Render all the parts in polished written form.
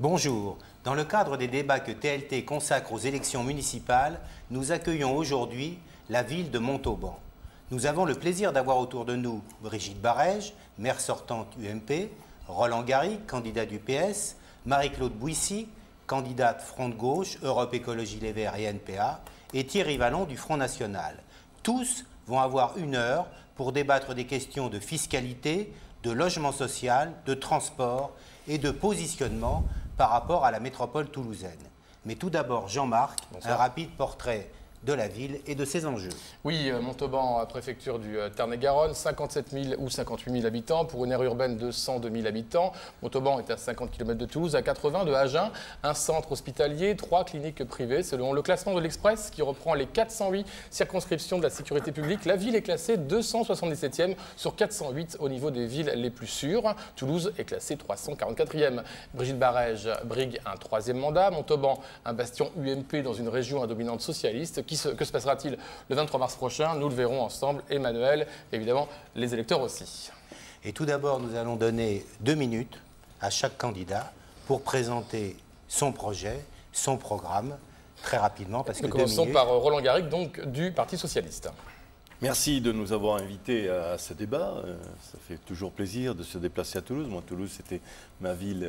Bonjour. Dans le cadre des débats que TLT consacre aux élections municipales, nous accueillons aujourd'hui la ville de Montauban. Nous avons le plaisir d'avoir autour de nous Brigitte Barège, maire sortante UMP, Roland Garrigue, candidat du PS, Marie-Claude Bouissy, candidate Front de Gauche, Europe Écologie Les Verts et NPA, et Thierry Vallon du Front National. Tous vont avoir 1 heure pour débattre des questions de fiscalité, de logement social, de transport et de positionnement par rapport à la métropole toulousaine. Mais tout d'abord, Jean-Marc, un rapide portrait de la ville et de ses enjeux. Oui, Montauban, préfecture du Tarn-et-Garonne, 57 000 ou 58 000 habitants pour une aire urbaine de 102 000 habitants. Montauban est à 50 km de Toulouse, à 80 de Agen, un centre hospitalier, 3 cliniques privées. Selon le classement de l'Express qui reprend les 408 circonscriptions de la sécurité publique, la ville est classée 277e sur 408 au niveau des villes les plus sûres. Toulouse est classée 344e. Brigitte Barège brigue un 3e mandat. Montauban, un bastion UMP dans une région à dominante socialiste. Que se passera-t-il le 23 mars prochain? Nous le verrons ensemble, Emmanuel, et évidemment les électeurs aussi. Et tout d'abord, nous allons donner 2 minutes à chaque candidat pour présenter son projet, son programme, très rapidement. Parce que nous commençons par Roland Garrigue, donc du Parti Socialiste. Merci de nous avoir invités à ce débat. Ça fait toujours plaisir de se déplacer à Toulouse. Moi, Toulouse, c'était ma ville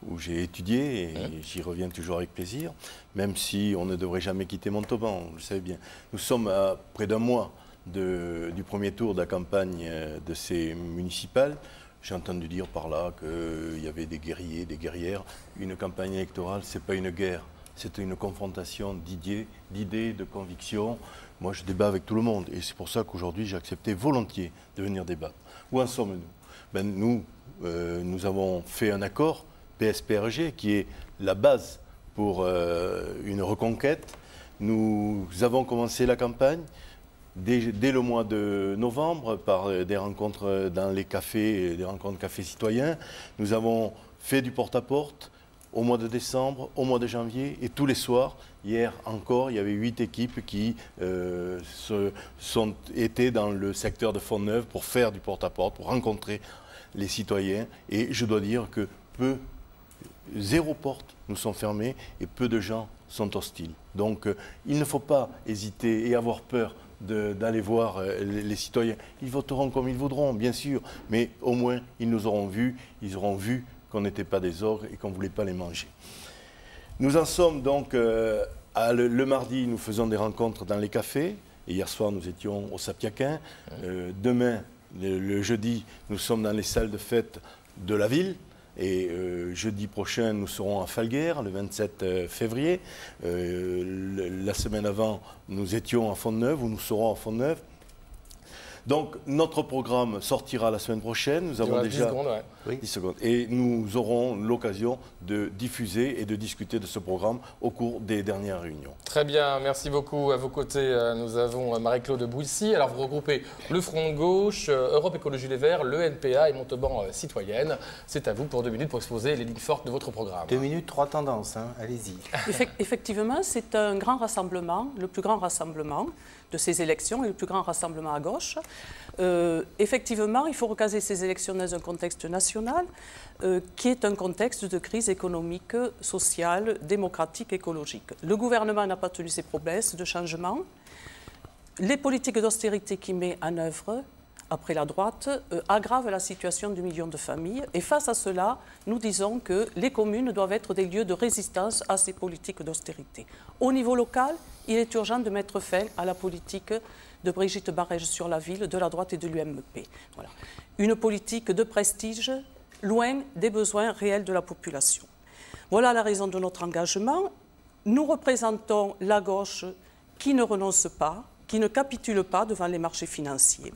où j'ai étudié et j'y reviens toujours avec plaisir, même si on ne devrait jamais quitter Montauban, vous le savez bien. Nous sommes à près d'1 mois du premier tour de la campagne de ces municipales. J'ai entendu dire par là qu'il y avait des guerriers, des guerrières. Une campagne électorale, ce n'est pas une guerre, c'est une confrontation d'idées, de convictions. Moi, je débat avec tout le monde et c'est pour ça qu'aujourd'hui, j'ai accepté volontiers de venir débattre. Où en sommes-nous? Nous avons fait un accord PSPRG qui est la base pour une reconquête. Nous avons commencé la campagne dès le mois de novembre par des rencontres dans les cafés, des rencontres cafés citoyens. Nous avons fait du porte-à-porte au mois de décembre, au mois de janvier et tous les soirs. Hier encore, il y avait 8 équipes qui étaient dans le secteur de Fontneuve pour faire du porte-à-porte, pour rencontrer les citoyens. Et je dois dire que 0 porte nous sont fermées et peu de gens sont hostiles. Donc il ne faut pas hésiter et avoir peur d'aller voir les citoyens. Ils voteront comme ils voudront, bien sûr, mais au moins ils nous auront vus, ils auront vu qu'on n'était pas des ogres et qu'on ne voulait pas les manger. Nous en sommes donc, le mardi, nous faisons des rencontres dans les cafés. Et hier soir, nous étions au Sapiaquin. Demain, le jeudi, nous sommes dans les salles de fête de la ville. Et jeudi prochain, nous serons à Falguière, le 27 février. La semaine avant, nous étions à Fontneuve, ou nous serons à Fontneuve. Donc, notre programme sortira la semaine prochaine. Nous avons déjà 10 secondes, ouais. Oui. 10 secondes. Et nous aurons l'occasion de diffuser et de discuter de ce programme au cours des dernières réunions. Très bien, merci beaucoup. À vos côtés, nous avons Marie-Claude Bouissy. Alors, vous regroupez le Front de Gauche, Europe Écologie Les Verts, le NPA et Montauban Citoyenne. C'est à vous pour 2 minutes pour exposer les lignes fortes de votre programme. 2 minutes, 3 tendances, hein. Allez-y. Effectivement, c'est un grand rassemblement, le plus grand rassemblement de ces élections et le plus grand rassemblement à gauche. Effectivement, il faut recaser ces élections dans un contexte national qui est un contexte de crise économique, sociale, démocratique, écologique. Le gouvernement n'a pas tenu ses promesses de changement. Les politiques d'austérité qu'il met en œuvre après la droite aggravent la situation de millions de familles. Et face à cela, nous disons que les communes doivent être des lieux de résistance à ces politiques d'austérité. Au niveau local, il est urgent de mettre fin à la politique de Brigitte Barège sur la ville, de la droite et de l'UMP. Voilà. Une politique de prestige, loin des besoins réels de la population. Voilà la raison de notre engagement. Nous représentons la gauche qui ne renonce pas, qui ne capitule pas devant les marchés financiers.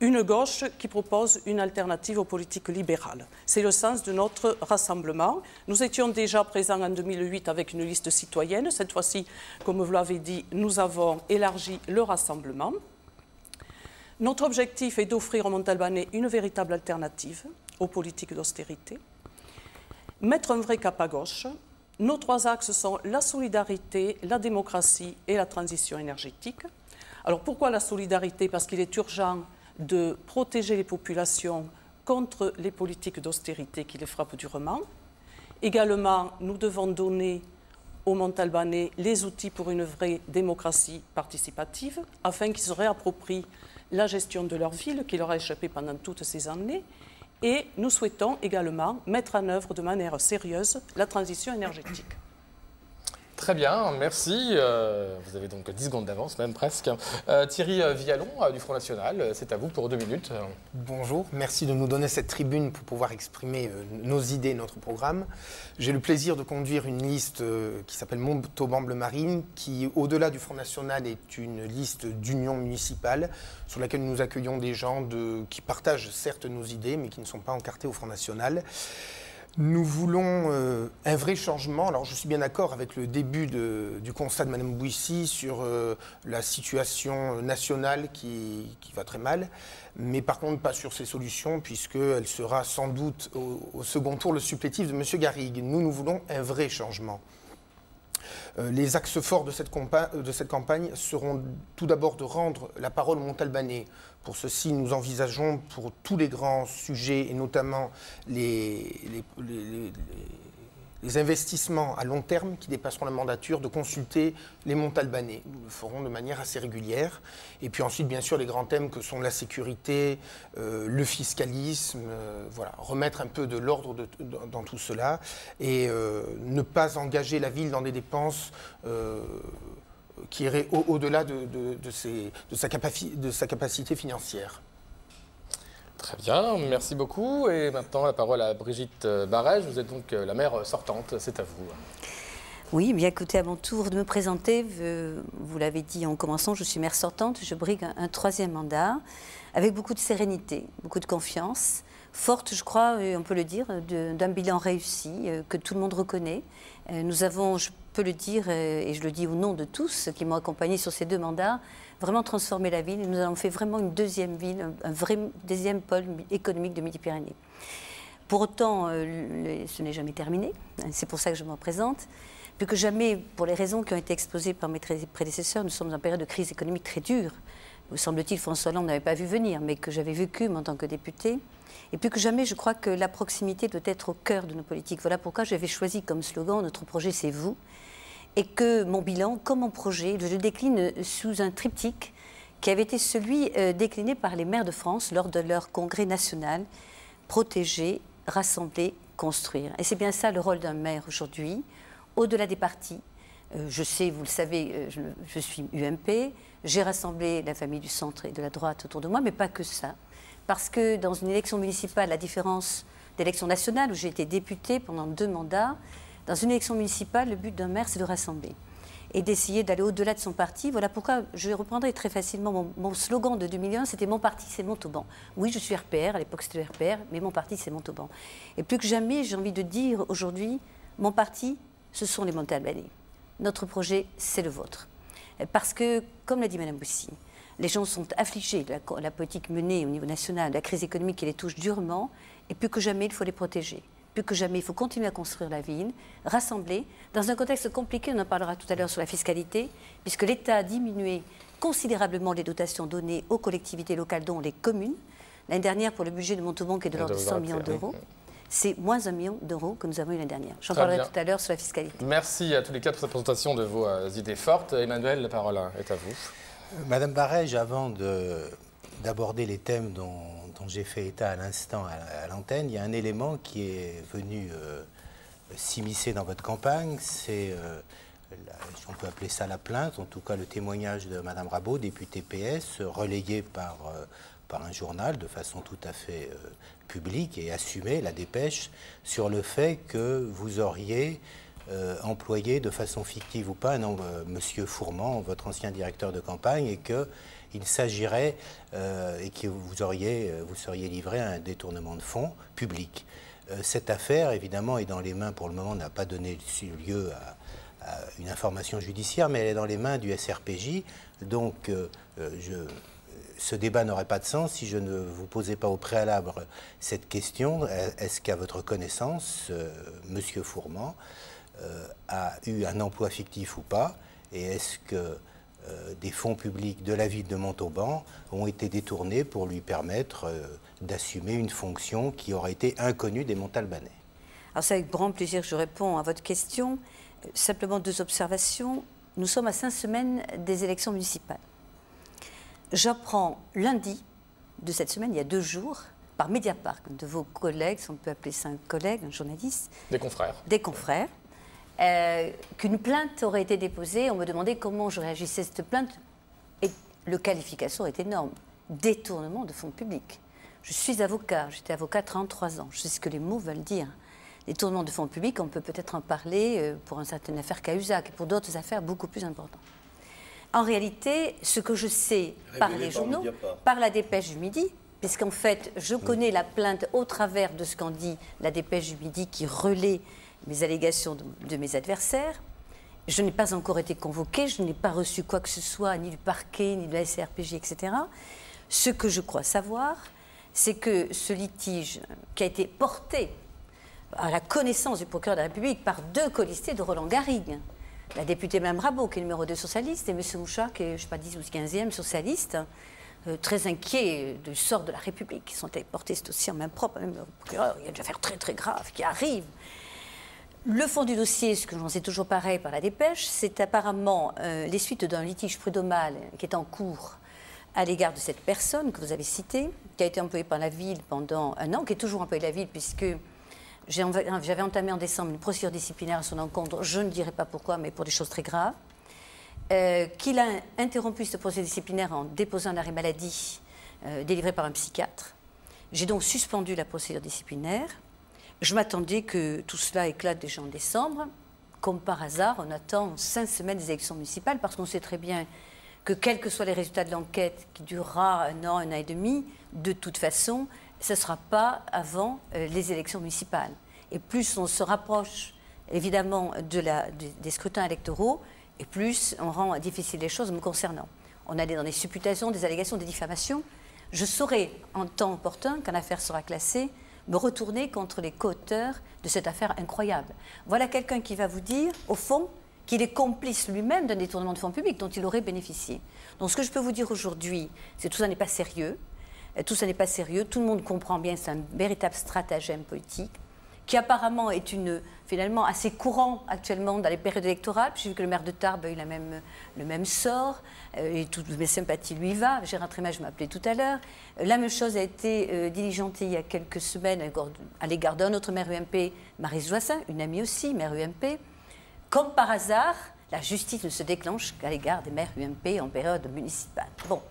Une gauche qui propose une alternative aux politiques libérales. C'est le sens de notre rassemblement. Nous étions déjà présents en 2008 avec une liste citoyenne. Cette fois-ci, comme vous l'avez dit, nous avons élargi le rassemblement. Notre objectif est d'offrir aux Montalbanais une véritable alternative aux politiques d'austérité, mettre un vrai cap à gauche. Nos 3 axes sont la solidarité, la démocratie et la transition énergétique. Alors pourquoi la solidarité? Parce qu'il est urgent de protéger les populations contre les politiques d'austérité qui les frappent durement. Également, nous devons donner aux Montalbanais les outils pour une vraie démocratie participative, afin qu'ils se réapproprient la gestion de leur ville, qui leur a échappé pendant toutes ces années. Et nous souhaitons également mettre en œuvre de manière sérieuse la transition énergétique. Très bien, merci. Vous avez donc 10 secondes d'avance, même presque. Thierry Vialon du Front National, c'est à vous pour 2 minutes. Bonjour, merci de nous donner cette tribune pour pouvoir exprimer nos idées, notre programme. J'ai le plaisir de conduire une liste qui s'appelle Montauban-Bleu-Marine, qui, au-delà du Front National, est une liste d'union municipale sur laquelle nous accueillons des gens qui partagent certes nos idées, mais qui ne sont pas encartés au Front National. Nous voulons un vrai changement. Alors je suis bien d'accord avec le début du constat de Mme Bouissy sur la situation nationale qui va très mal, mais par contre pas sur ses solutions, puisqu'elle sera sans doute au second tour le supplétif de M. Garrigue. Nous voulons un vrai changement. Les axes forts de cette campagne seront tout d'abord de rendre la parole aux Montalbanais. Pour ceci, nous envisageons pour tous les grands sujets, et notamment les investissements à long terme qui dépasseront la mandature, de consulter les Montalbanais. Nous le ferons de manière assez régulière. Et puis ensuite, bien sûr, les grands thèmes que sont la sécurité, le fiscalisme, voilà, remettre un peu de l'ordre dans tout cela et ne pas engager la ville dans des dépenses qui iraient au-delà de sa capacité financière. Très bien, merci beaucoup. Et maintenant, la parole à Brigitte Barège. Vous êtes donc la maire sortante, c'est à vous. Oui, bien écoutez, à mon tour de me présenter, vous l'avez dit en commençant, je suis maire sortante, je brigue un 3e mandat, avec beaucoup de sérénité, beaucoup de confiance, forte, je crois, on peut le dire, d'un bilan réussi, que tout le monde reconnaît. Nous avons, je peux le dire, et je le dis au nom de tous qui m'ont accompagné sur ces 2 mandats, vraiment transformé la ville. Nous avons fait vraiment une deuxième ville, un vrai deuxième pôle économique de Midi-Pyrénées. Pour autant, ce n'est jamais terminé. C'est pour ça que je me présente. Plus que jamais, pour les raisons qui ont été exposées par mes prédécesseurs, nous sommes en période de crise économique très dure. Vous semble-t-il, François Hollande n'avait pas vu venir, mais que j'avais vécu en tant que députée. Et plus que jamais, je crois que la proximité doit être au cœur de nos politiques. Voilà pourquoi j'avais choisi comme slogan « Notre projet, c'est vous ». Et que mon bilan, comme mon projet, je le décline sous un triptyque qui avait été celui décliné par les maires de France lors de leur congrès national, protéger, rassembler, construire. Et c'est bien ça le rôle d'un maire aujourd'hui, au-delà des partis. Je sais, vous le savez, je suis UMP, j'ai rassemblé la famille du centre et de la droite autour de moi, mais pas que ça. Parce que dans une élection municipale, la différence d'élection nationale, où j'ai été députée pendant 2 mandats, dans une élection municipale, le but d'un maire, c'est de rassembler et d'essayer d'aller au-delà de son parti. Voilà pourquoi je reprendrai très facilement mon slogan de 2001, c'était « Mon parti, c'est Montauban ». Oui, je suis RPR, à l'époque c'était le RPR, mais mon parti, c'est Montauban. Et plus que jamais, j'ai envie de dire aujourd'hui, mon parti, ce sont les Montalbanais. Notre projet, c'est le vôtre. Parce que, comme l'a dit Mme Bouissy, les gens sont affligés de la politique menée au niveau national, de la crise économique qui les touche durement, et plus que jamais, il faut les protéger. Plus que jamais, il faut continuer à construire la ville, rassembler, dans un contexte compliqué, on en parlera tout à l'heure sur la fiscalité, puisque l'État a diminué considérablement les dotations données aux collectivités locales, dont les communes. L'année dernière, pour le budget de Montauban, qui est de l'ordre de 100 millions d'euros, c'est moins 1 million d'euros que nous avons eu l'année dernière. J'en parlerai tout à l'heure sur la fiscalité. Merci à tous les 4 pour cette présentation de vos idées fortes. Emmanuel, la parole est à vous. Madame Barège, avant d'aborder les thèmes dont j'ai fait état à l'instant à l'antenne, il y a un élément qui est venu s'immiscer dans votre campagne, c'est, on peut appeler ça la plainte, en tout cas le témoignage de Madame Rabault, députée PS, relayé par un journal de façon tout à fait publique et assumée, la Dépêche, sur le fait que vous auriez employé de façon fictive ou pas Monsieur Fourmand, votre ancien directeur de campagne, et qu'il s'agirait et que vous seriez livré à un détournement de fonds publics. Cette affaire, évidemment, est dans les mains, pour le moment, n'a pas donné lieu à une information judiciaire, mais elle est dans les mains du SRPJ. Donc, ce débat n'aurait pas de sens si je ne vous posais pas au préalable cette question. Est-ce qu'à votre connaissance, Monsieur Fourmand a eu un emploi fictif ou pas? Et est-ce que des fonds publics de la ville de Montauban ont été détournés pour lui permettre d'assumer une fonction qui aurait été inconnue des Montalbanais? Alors c'est avec grand plaisir que je réponds à votre question. Simplement 2 observations. Nous sommes à 5 semaines des élections municipales. J'apprends lundi de cette semaine, il y a 2 jours, par Mediapart, de vos collègues, si on peut appeler ça un collègue, un journaliste. Des confrères. Des confrères. Qu'une plainte aurait été déposée. On me demandait comment je réagissais à cette plainte. Et le qualification est énorme. Détournement de fonds publics. Je suis avocat, j'étais avocat 33 ans. Je sais ce que les mots veulent dire. Détournement de fonds publics, on peut peut-être en parler pour une certaine affaire Cahuzac et pour d'autres affaires beaucoup plus importantes. En réalité, ce que je sais par les journaux, par la dépêche du Midi, puisqu'en fait, je connais la plainte au travers de ce qu'en dit la dépêche du Midi qui relaie mes allégations de mes adversaires. Je n'ai pas encore été convoquée, je n'ai pas reçu quoi que ce soit, ni du parquet, ni de la SRPJ, etc. Ce que je crois savoir, c'est que ce litige qui a été porté à la connaissance du procureur de la République par 2 colistiers de Roland Garrigue, la députée Mme Rabault, qui est numéro 2 socialiste, et M. Mouchard, qui est, je ne sais pas, 10 ou 15e socialiste, très inquiets du sort de la République, qui sont allés porter cet dossier en main propre, même le procureur, il y a des affaires très très graves qui arrivent. Le fond du dossier, ce que j'en sais toujours pareil par la dépêche, c'est apparemment les suites d'un litige prud'homal qui est en cours à l'égard de cette personne que vous avez citée, qui a été employée par la ville pendant 1 an, qui est toujours employée par la ville, puisque j'avais entamé en décembre une procédure disciplinaire à son encontre, je ne dirai pas pourquoi, mais pour des choses très graves, qu'il a interrompu cette procédure disciplinaire en déposant un arrêt maladie délivré par un psychiatre. J'ai donc suspendu la procédure disciplinaire. Je m'attendais que tout cela éclate déjà en décembre. Comme par hasard, on attend 5 semaines des élections municipales, parce qu'on sait très bien que quels que soient les résultats de l'enquête, qui durera 1 an, 1 an et demi, de toute façon, ce ne sera pas avant les élections municipales. Et plus on se rapproche, évidemment, des scrutins électoraux, et plus on rend difficile les choses me concernant. On allait dans des supputations, des allégations, des diffamations. Je saurai, en temps opportun, quand l'affaire sera classée, me retourner contre les co-auteurs de cette affaire incroyable. Voilà quelqu'un qui va vous dire, au fond, qu'il est complice lui-même d'un détournement de fonds publics dont il aurait bénéficié. Donc ce que je peux vous dire aujourd'hui, c'est que tout ça n'est pas sérieux. Tout ça n'est pas sérieux. Tout le monde comprend bien que c'est un véritable stratagème politique qui apparemment est finalement assez courant actuellement dans les périodes électorales. J'ai vu que le maire de Tarbes a eu le même sort et toutes mes sympathies lui va. Gérard Trémage m'a appelé tout à l'heure. La même chose a été diligentée il y a quelques semaines à l'égard d'un autre maire UMP, Marie Joissin, une amie aussi, maire UMP. Comme par hasard, la justice ne se déclenche qu'à l'égard des maires UMP en période municipale. Bon,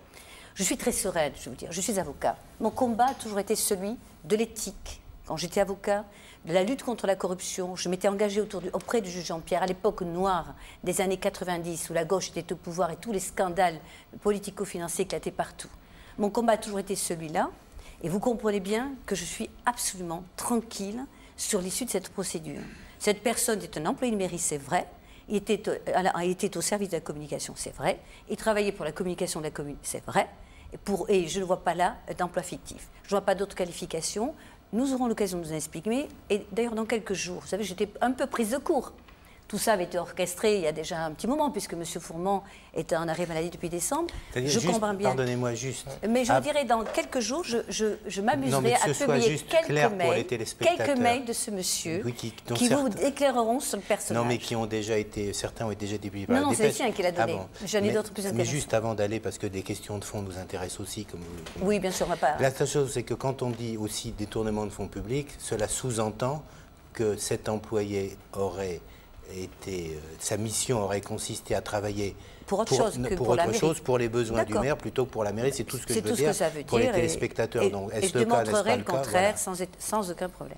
je suis très sereine, je veux dire, je suis avocat. Mon combat a toujours été celui de l'éthique. Quand j'étais avocat, de la lutte contre la corruption, je m'étais engagée auprès du juge Jean-Pierre, à l'époque noire des années 90, où la gauche était au pouvoir et tous les scandales politico-financiers éclataient partout. Mon combat a toujours été celui-là, et vous comprenez bien que je suis absolument tranquille sur l'issue de cette procédure. Cette personne est un employé de mairie, c'est vrai. Il était au service de la communication, c'est vrai. Il travaillait pour la communication de la commune, c'est vrai. Et je ne vois pas là d'emploi fictif. Je ne vois pas d'autres qualifications. Nous aurons l'occasion de nous en expliquer. Et d'ailleurs, dans quelques jours, vous savez, j'étais un peu prise de court. Tout ça avait été orchestré il y a déjà un petit moment, puisque M. Fourmont était en arrêt maladie depuis décembre. Je comprends bien. Pardonnez-moi juste. Mais je dirais, dans quelques jours, je m'amuserai à publier quelques mails de ce monsieur qui vous éclaireront sur le personnage. Non, mais qui ont déjà été, certains ont déjà été publiés par la dépêche. Non, c'est le sien qui l'a donné. J'en ai d'autres plus intéressants. Mais juste avant d'aller, parce que des questions de fond nous intéressent aussi. Oui, bien sûr, on va pas. La seule chose, c'est que quand on dit aussi détournement de fonds publics, cela sous-entend que cet employé aurait sa mission aurait consisté à travailler pour autre chose, pour les besoins du maire plutôt que pour la mairie. C'est tout ce que je veux dire pour les téléspectateurs. Donc, et je démontrerai le contraire sans aucun problème.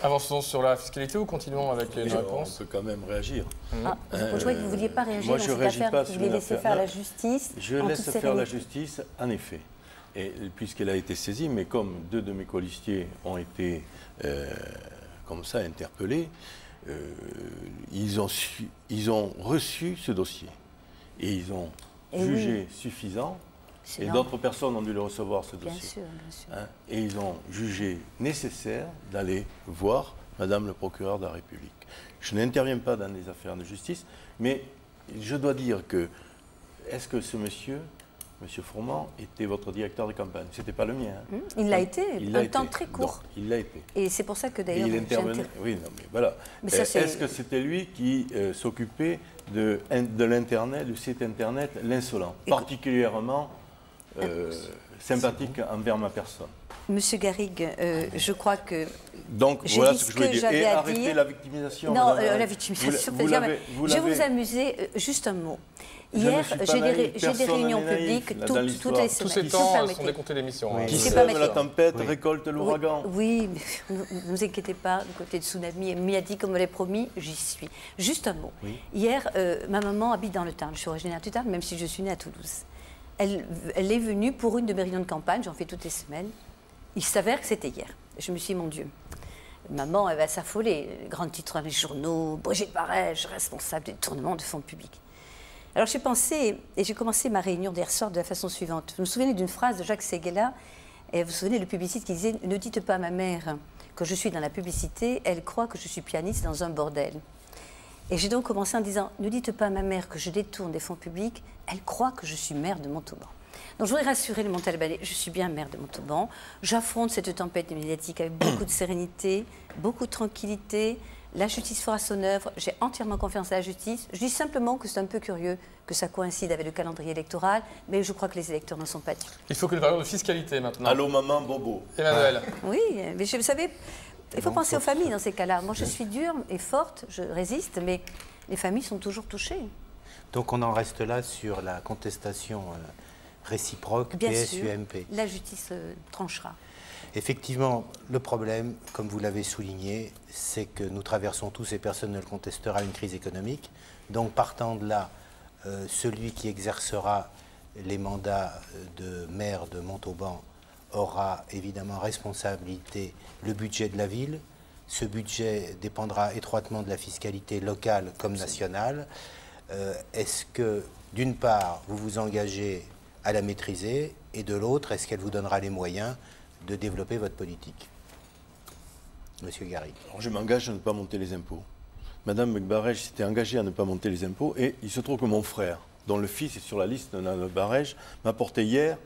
Avançons sur la fiscalité ou continuons avec les réponses? On peut quand même réagir. Je croyais que vous ne vouliez pas réagir dans cette affaire, que vous vouliez laisser faire la justice. Je laisse faire la justice, en effet. Et puisqu'elle a été saisie, mais comme 2 de mes colistiers ont été comme ça interpellés, ils ont reçu ce dossier et ils ont jugé suffisant, et d'autres personnes ont dû le recevoir, ce dossier. Bien sûr. Et ils ont jugé nécessaire d'aller voir Madame le procureur de la République. Je n'interviens pas dans les affaires de justice, mais je dois dire que, est-ce que ce monsieur M. Fourmand, était votre directeur de campagne. Ce n'était pas le mien. Hein. Il l'a été, Il l'a temps été. très court. Donc, il l'a été. Et c'est pour ça que d'ailleurs... Il intervenait. Oui, non, mais voilà. Est-ce que c'était lui qui s'occupait de l'Internet, du site Internet, l'Insolent, particulièrement sympathique envers ma personne? Monsieur Garrigue, je crois que... Donc, voilà ce que je voulais dire. Et arrêtez la victimisation. Non, la victimisation, je vais vous amuser, juste un mot. Hier, j'ai des réunions publiques toutes les semaines. Tous ces temps sont décomptés d'émissions. Qui sème la tempête récolte l'ouragan. Oui, mais ne vous inquiétez pas, du côté de Tsunami, Miyadi, comme elle l'a promis, j'y suis. Juste un mot. Oui. Hier, ma maman habite dans le Tarn. Je suis originaire du Tarn, même si je suis née à Toulouse. Elle est venue pour une de mes réunions de campagne, j'en fais toutes les semaines. Il s'avère que c'était hier. Je me suis dit, mon Dieu, maman, elle va s'affoler. Grand titre dans les journaux, Brigitte Barège, responsable des détournements de fonds publics. Alors j'ai pensé, et j'ai commencé ma réunion d'hier soir de la façon suivante. Vous me souvenez d'une phrase de Jacques Séguéla, et vous vous souvenez le publiciste qui disait « Ne dites pas à ma mère que je suis dans la publicité, elle croit que je suis pianiste dans un bordel ». Et j'ai donc commencé en disant « Ne dites pas à ma mère que je détourne des fonds publics, elle croit que je suis maire de Montauban ». Donc je voudrais rassurer le Montalbanais, je suis bien maire de Montauban, j'affronte cette tempête médiatique avec beaucoup de sérénité, beaucoup de tranquillité, la justice fera son œuvre, j'ai entièrement confiance à la justice. Je dis simplement que c'est un peu curieux que ça coïncide avec le calendrier électoral, mais je crois que les électeurs n'en sont pas durs. Il faut que nous parlions de fiscalité maintenant. Allô maman, bobo. Emmanuel. Oui, mais vous savez, il faut penser aux familles dans ces cas-là. Moi je suis dure et forte, je résiste, mais les familles sont toujours touchées. Donc on en reste là sur la contestation réciproque PSUMP. La justice tranchera. Effectivement, le problème, comme vous l'avez souligné, c'est que nous traversons tous, et personne ne le contestera, une crise économique. Donc partant de là, celui qui exercera les mandats de maire de Montauban aura évidemment responsabilité le budget de la ville. Ce budget dépendra étroitement de la fiscalité locale comme nationale. Est-ce que, d'une part, vous vous engagez à la maîtriser, et de l'autre, est-ce qu'elle vous donnera les moyens de développer votre politique? Monsieur Garrigue. Je m'engage à ne pas monter les impôts. Madame Barège s'était engagée à ne pas monter les impôts, et il se trouve que mon frère, dont le fils est sur la liste de Madame Barège, m'a apporté hier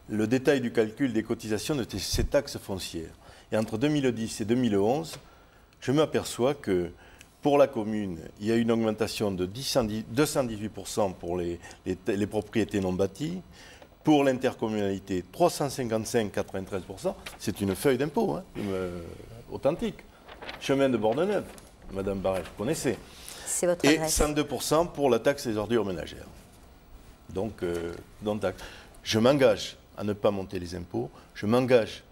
le détail du calcul des cotisations de ces taxes foncières. Et entre 2010 et 2011, je m'aperçois que pour la commune, il y a une augmentation de 218% pour les propriétés non bâties. Pour l'intercommunalité, 355,93%. C'est une feuille d'impôt authentique. Chemin de Bordeneuve, Madame Barège, vous connaissez. C'est votre et adresse. 102% pour la taxe des ordures ménagères. Donc, je m'engage à ne pas monter les impôts. Je m'engage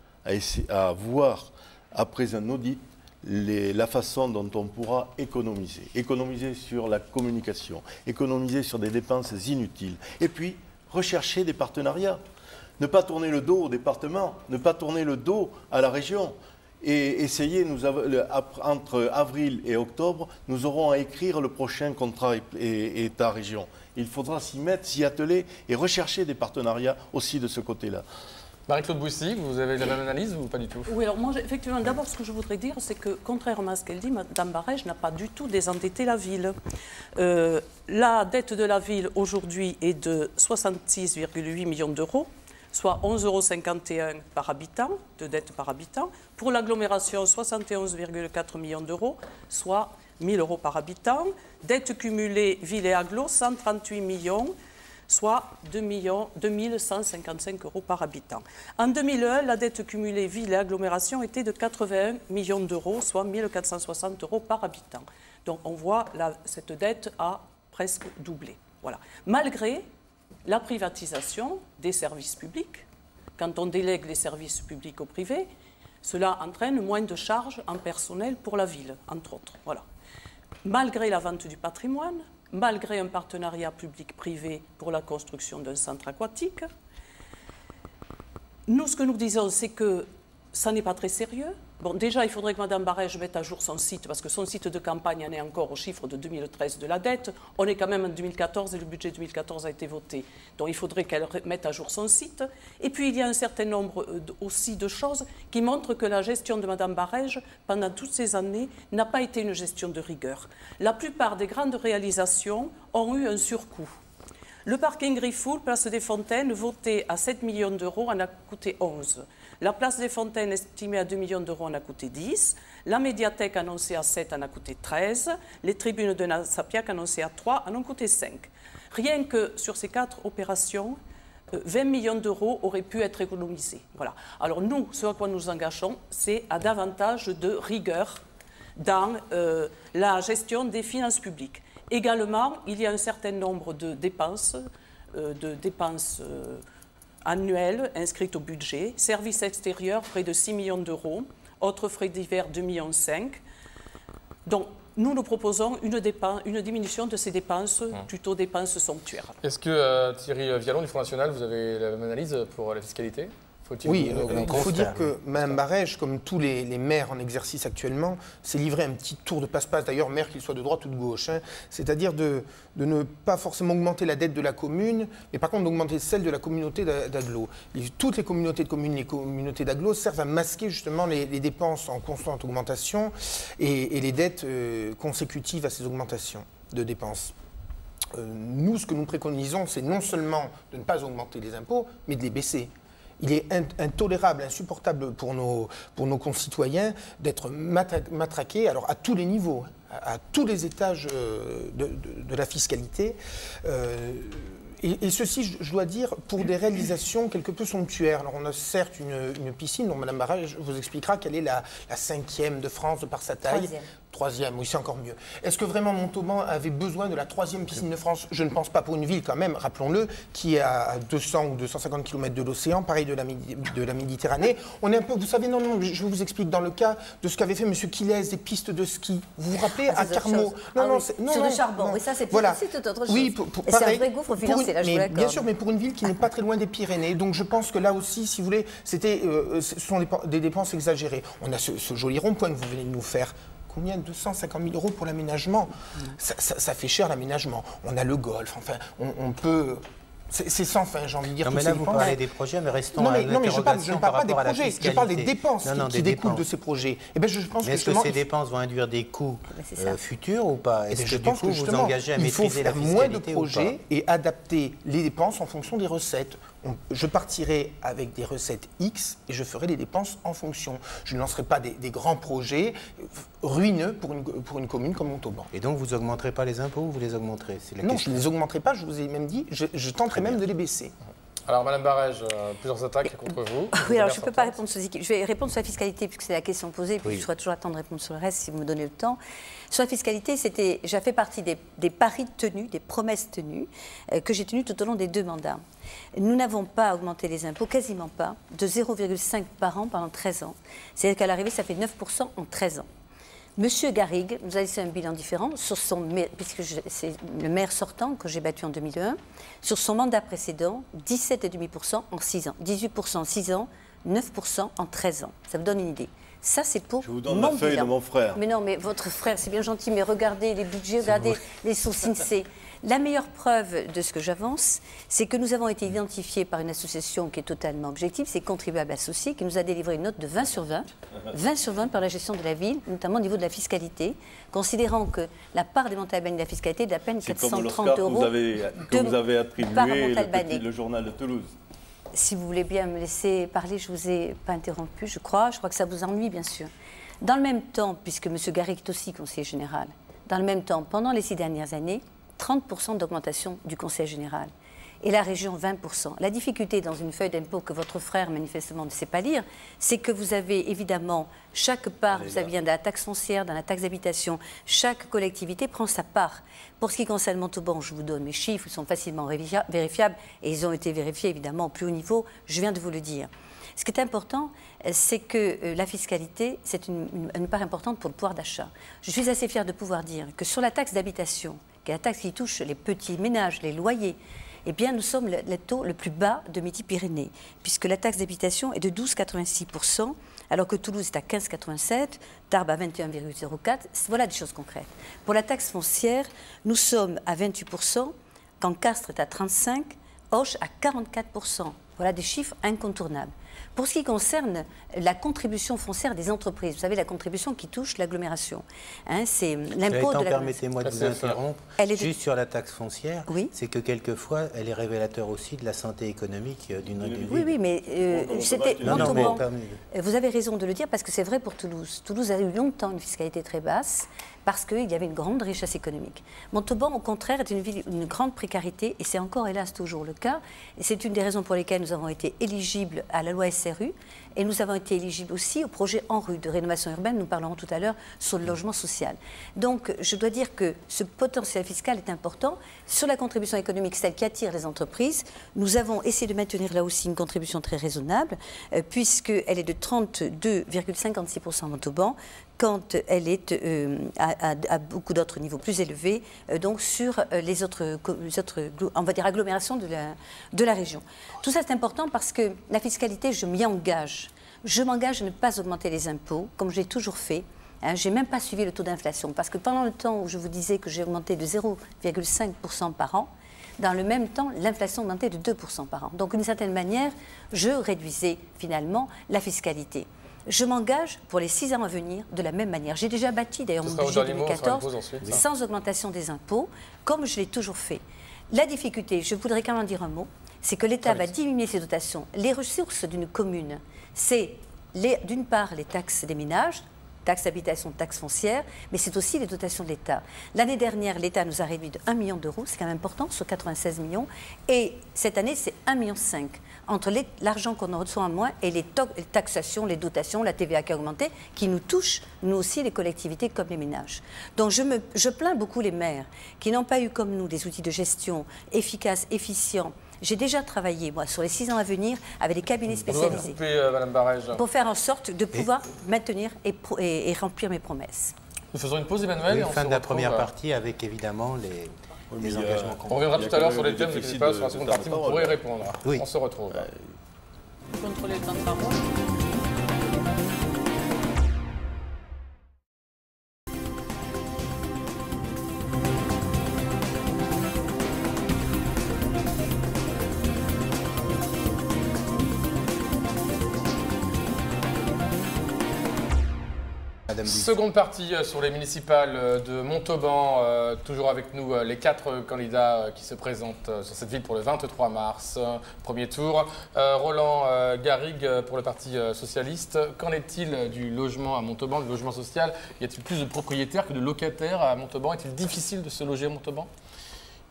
à voir, après un audit, la façon dont on pourra économiser. Économiser sur la communication, économiser sur des dépenses inutiles. Et puis, rechercher des partenariats. Ne pas tourner le dos au département, ne pas tourner le dos à la région. Et essayer, entre avril et octobre, nous aurons à écrire le prochain contrat État-région. Il faudra s'y mettre, s'y atteler et rechercher des partenariats aussi de ce côté-là. Marie-Claude Boussy, vous avez la même analyse ou pas du tout? Oui, alors moi, effectivement, d'abord, ce que je voudrais dire, c'est que, contrairement à ce qu'elle dit, Mme Barège n'a pas du tout désendetté la ville. La dette de la ville, aujourd'hui, est de 66,8 millions d'euros, soit 11,51 € par habitant, de dette par habitant. Pour l'agglomération, 71,4 millions d'euros, soit 1 000 € par habitant. Dette cumulée ville et agglo, 138 millions, soit 2 155 € par habitant. En 2001, la dette cumulée ville et agglomération était de 81 millions d'euros, soit 1 460 € par habitant. Donc on voit cette dette a presque doublé. Voilà. Malgré la privatisation des services publics, quand on délègue les services publics au privé, cela entraîne moins de charges en personnel pour la ville, entre autres. Voilà. Malgré la vente du patrimoine, malgré un partenariat public-privé pour la construction d'un centre aquatique. Nous, ce que nous disons, c'est que ça n'est pas très sérieux. Bon, déjà, il faudrait que Mme Barège mette à jour son site, parce que son site de campagne en est encore au chiffre de 2013 de la dette. On est quand même en 2014 et le budget 2014 a été voté. Donc, il faudrait qu'elle mette à jour son site. Et puis, il y a un certain nombre aussi de choses qui montrent que la gestion de Mme Barège, pendant toutes ces années, n'a pas été une gestion de rigueur. La plupart des grandes réalisations ont eu un surcoût. Le parking Griffoul, place des Fontaines, voté à 7 millions d'euros, en a coûté 11. La place des Fontaines, estimée à 2 millions d'euros, en a coûté 10. La médiathèque, annoncée à 7, en a coûté 13. Les tribunes de Nasapiac, annoncées à 3, en ont coûté 5. Rien que sur ces 4 opérations, 20 millions d'euros auraient pu être économisés. Voilà. Alors nous, ce à quoi nous engageons, c'est à davantage de rigueur dans la gestion des finances publiques. Également, il y a un certain nombre de dépenses annuelles inscrites au budget. Services extérieurs, près de 6 millions d'euros. Autres frais divers, 2,5 millions. Donc, nous proposons une diminution de ces dépenses, plutôt dépenses somptuaires. Est-ce que Thierry Vialon du Front National, vous avez la même analyse pour la fiscalité? Oui, il faut dire que Mme Barège, comme tous les maires en exercice actuellement, s'est livré un petit tour de passe-passe, d'ailleurs maire qu'il soit de droite ou de gauche, hein, c'est-à-dire de ne pas forcément augmenter la dette de la commune, mais par contre d'augmenter celle de la communauté d'agglo. Toutes les communautés de communes, les communautés d'agglo servent à masquer justement les dépenses en constante augmentation et les dettes consécutives à ces augmentations de dépenses. Nous, ce que nous préconisons, c'est non seulement de ne pas augmenter les impôts, mais de les baisser. Il est intolérable, insupportable pour nos concitoyens d'être matraqués, alors à tous les niveaux, à tous les étages de la fiscalité. Et ceci, je dois dire, pour des réalisations quelque peu somptuaires. Alors on a certes une piscine dont Mme Barège vous expliquera qu'elle est la 5e de France de par sa taille. 3e, oui, c'est encore mieux. Est-ce que vraiment Montauban avait besoin de la 3e piscine de France? Je ne pense pas, pour une ville quand même, rappelons-le, qui est à 200 ou 250 km de l'océan, pareil de la Méditerranée. On est un peu, vous savez, non, je vous explique, dans le cas de ce qu'avait fait M. Quilès, des pistes de ski, vous vous rappelez, à Carmaux? Sur le charbon, oui, ça c'est tout autre chose. Oui, c'est un vrai gouffre financier, là, je vous l'accorde. Bien sûr, mais pour une ville qui n'est pas très loin des Pyrénées. Donc je pense que là aussi, si vous voulez, ce sont des dépenses exagérées. On a ce joli rond-point que vous venez de nous faire. Combien? 250 000 euros pour l'aménagement. Ça fait cher l'aménagement. On a le golf, enfin, on peut... C'est sans fin, j'ai envie de dire. Non, mais là, vous parlez des projets, mais restons à non, mais je ne parle pas des projets, je parle des dépenses qui découlent de ces projets. Mais est-ce que ces dépenses vont induire des coûts futurs ou pas? Est-ce que du coup, vous vous engagez à maîtriser la fiscalité ou pas? Il faut faire moins de projets et adapter les dépenses en fonction des recettes. Je partirai avec des recettes X et je ferai les dépenses en fonction. Je ne lancerai pas des grands projets ruineux pour une commune comme Montauban. Et donc, vous n'augmenterez pas les impôts ou vous les augmenterez? Non, je ne les augmenterai pas, je vous ai même dit, je tenterai même de les baisser. Alors, Mme Barège, plusieurs attaques contre vous. Oui, alors je ne peux pas répondre sur les équipes. Je vais répondre sur la fiscalité, puisque c'est la question posée, et puis je serai toujours à temps de répondre sur le reste, si vous me donnez le temps. Sur la fiscalité, j'ai fait partie des paris tenus, des promesses tenues, que j'ai tenues tout au long des 2 mandats. Nous n'avons pas augmenté les impôts, quasiment pas, de 0,5 par an pendant 13 ans. C'est-à-dire qu'à l'arrivée, ça fait 9% en 13 ans. Monsieur Garrigue nous a laissé un bilan différent, puisque c'est le maire sortant que j'ai battu en 2001. Sur son mandat précédent, 17,5% en 6 ans, 18% en 6 ans, 9% en 13 ans. Ça vous donne une idée. Ça, c'est pour Je vous donne la feuille de mon frère. Mais non, mais votre frère, c'est bien gentil, mais regardez les budgets, regardez les sources INSEE. La meilleure preuve de ce que j'avance, c'est que nous avons été identifiés par une association qui est totalement objective, c'est Contribuables Associés, qui nous a délivré une note de 20 sur 20, 20 sur 20 par la gestion de la ville, notamment au niveau de la fiscalité, considérant que la part des Montalbanais de la fiscalité est d'à peine 430 euros. Que vous avez attribué le journal de Toulouse. Si vous voulez bien me laisser parler, je ne vous ai pas interrompu, je crois que ça vous ennuie, bien sûr. Dans le même temps, puisque M. Garrigue est aussi conseiller général, dans le même temps, pendant les 6 dernières années, 30% d'augmentation du conseil général. Et la région, 20%. La difficulté dans une feuille d'impôt que votre frère, manifestement, ne sait pas lire, c'est que vous avez évidemment chaque part, vous savez bien, de la taxe foncière, dans la taxe d'habitation, chaque collectivité prend sa part. Pour ce qui concerne Montauban, je vous donne mes chiffres, ils sont facilement vérifiables et ils ont été vérifiés évidemment au plus haut niveau, je viens de vous le dire. Ce qui est important, c'est que la fiscalité, c'est une part importante pour le pouvoir d'achat. Je suis assez fière de pouvoir dire que sur la taxe d'habitation, qui est la taxe qui touche les petits ménages, les loyers, eh bien, nous sommes le taux le plus bas de Midi-Pyrénées, puisque la taxe d'habitation est de 12,86%, alors que Toulouse est à 15,87%, Tarbes à 21,04%. Voilà des choses concrètes. Pour la taxe foncière, nous sommes à 28%, quand Castres est à 35%, Auch à 44%. Voilà des chiffres incontournables. Pour ce qui concerne la contribution foncière des entreprises, vous savez, la contribution qui touche l'agglomération, hein, c'est l'impôt de la... Permettez-moi de vous interrompre. Juste sur la taxe foncière, c'est que quelquefois, elle est révélateur aussi de la santé économique d'une ville. Oui, mais c'était Montauban. Vous avez raison de le dire, parce que c'est vrai pour Toulouse. Toulouse a eu longtemps une fiscalité très basse, parce qu'il y avait une grande richesse économique. Montauban, au contraire, est une ville d'une grande précarité, et c'est encore, hélas, toujours le cas. Et c'est une des raisons pour lesquelles nous avons été éligibles à la loi SRU, et nous avons été éligibles aussi au projet ENRU de rénovation urbaine. Nous parlerons tout à l'heure sur le logement social. Donc, je dois dire que ce potentiel fiscal est important. Sur la contribution économique, celle qui attire les entreprises, nous avons essayé de maintenir là aussi une contribution très raisonnable, puisqu'elle est de 32,56% à Montauban, quand elle est à beaucoup d'autres niveaux plus élevés, donc sur les autres, on va dire, agglomérations de la région. Tout ça, c'est important parce que la fiscalité, je m'y engage. Je m'engage à ne pas augmenter les impôts, comme j'ai toujours fait. Hein, je n'ai même pas suivi le taux d'inflation, parce que pendant le temps où je vous disais que j'ai augmenté de 0,5% par an, dans le même temps, l'inflation augmentait de 2% par an. Donc, d'une certaine manière, je réduisais finalement la fiscalité. Je m'engage pour les 6 ans à venir de la même manière. J'ai déjà bâti d'ailleurs mon budget 2014 sans augmentation des impôts, comme je l'ai toujours fait. La difficulté, je voudrais quand même en dire un mot, c'est que l'État va diminuer ses dotations. Les ressources d'une commune, c'est d'une part les taxes des ménages, taxes d'habitation, taxes foncières, mais c'est aussi les dotations de l'État. L'année dernière, l'État nous a réduit de 1 million d'euros, c'est quand même important, sur 96 millions, et cette année, c'est 1,5 million. Entre l'argent qu'on reçoit en moins et les taxations, les dotations, la TVA qui a augmenté, qui nous touchent, nous aussi, les collectivités comme les ménages. Donc je plains beaucoup les maires qui n'ont pas eu comme nous des outils de gestion efficaces, efficients. J'ai déjà travaillé, moi, sur les 6 ans à venir, avec des cabinets spécialisés. Madame Barège. Pour faire en sorte de pouvoir maintenir et remplir mes promesses. Nous faisons une pause, Emmanuel. Fin de la première partie avec évidemment les engagements. On reviendra tout à l'heure sur les thèmes, n'hésitez pas, sur la seconde partie, vous pourrez répondre. Oui. On se retrouve. Contrôler le temps de parole. Seconde partie sur les municipales de Montauban. Toujours avec nous les 4 candidats qui se présentent sur cette ville pour le 23 mars, premier tour. Roland Garrigue pour le Parti socialiste. Qu'en est-il du logement à Montauban, du logement social? Y a-t-il plus de propriétaires que de locataires à Montauban? Est-il difficile de se loger à Montauban?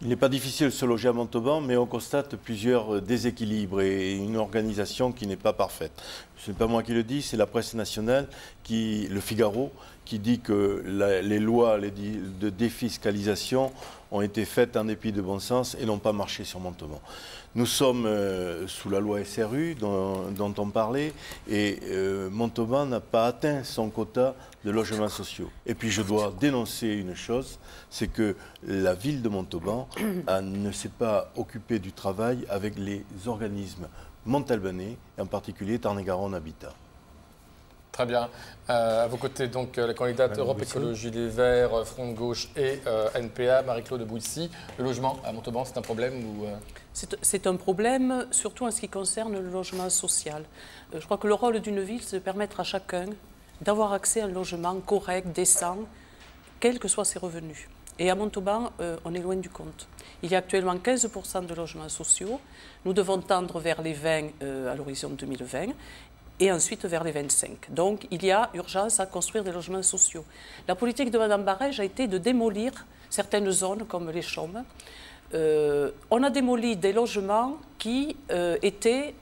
Il n'est pas difficile de se loger à Montauban, mais on constate plusieurs déséquilibres et une organisation qui n'est pas parfaite. Ce n'est pas moi qui le dis, c'est la presse nationale, le Figaro, qui dit que les lois de défiscalisation ont été faites en dépit de bon sens et n'ont pas marché sur Montauban. Nous sommes sous la loi SRU dont on parlait et Montauban n'a pas atteint son quota de logements sociaux. Et puis je dois dénoncer une chose, c'est que la ville de Montauban ne s'est pas occupée du travail avec les organismes montalbanais, en particulier Tarn-et-Garonne Habitat. Très bien. À vos côtés, donc, la candidate Europe Écologie Les Verts, Front de Gauche et NPA, Marie-Claude Bouissy. Le logement à Montauban, c'est un problème ou C'est un problème, surtout en ce qui concerne le logement social. Je crois que le rôle d'une ville, c'est de permettre à chacun d'avoir accès à un logement correct, décent, quels que soient ses revenus. Et à Montauban, on est loin du compte. Il y a actuellement 15% de logements sociaux. Nous devons tendre vers les 20 à l'horizon 2020 et ensuite vers les 25. Donc, il y a urgence à construire des logements sociaux. La politique de Mme Barège a été de démolir certaines zones comme les Chaumes. On a démoli des logements qui étaient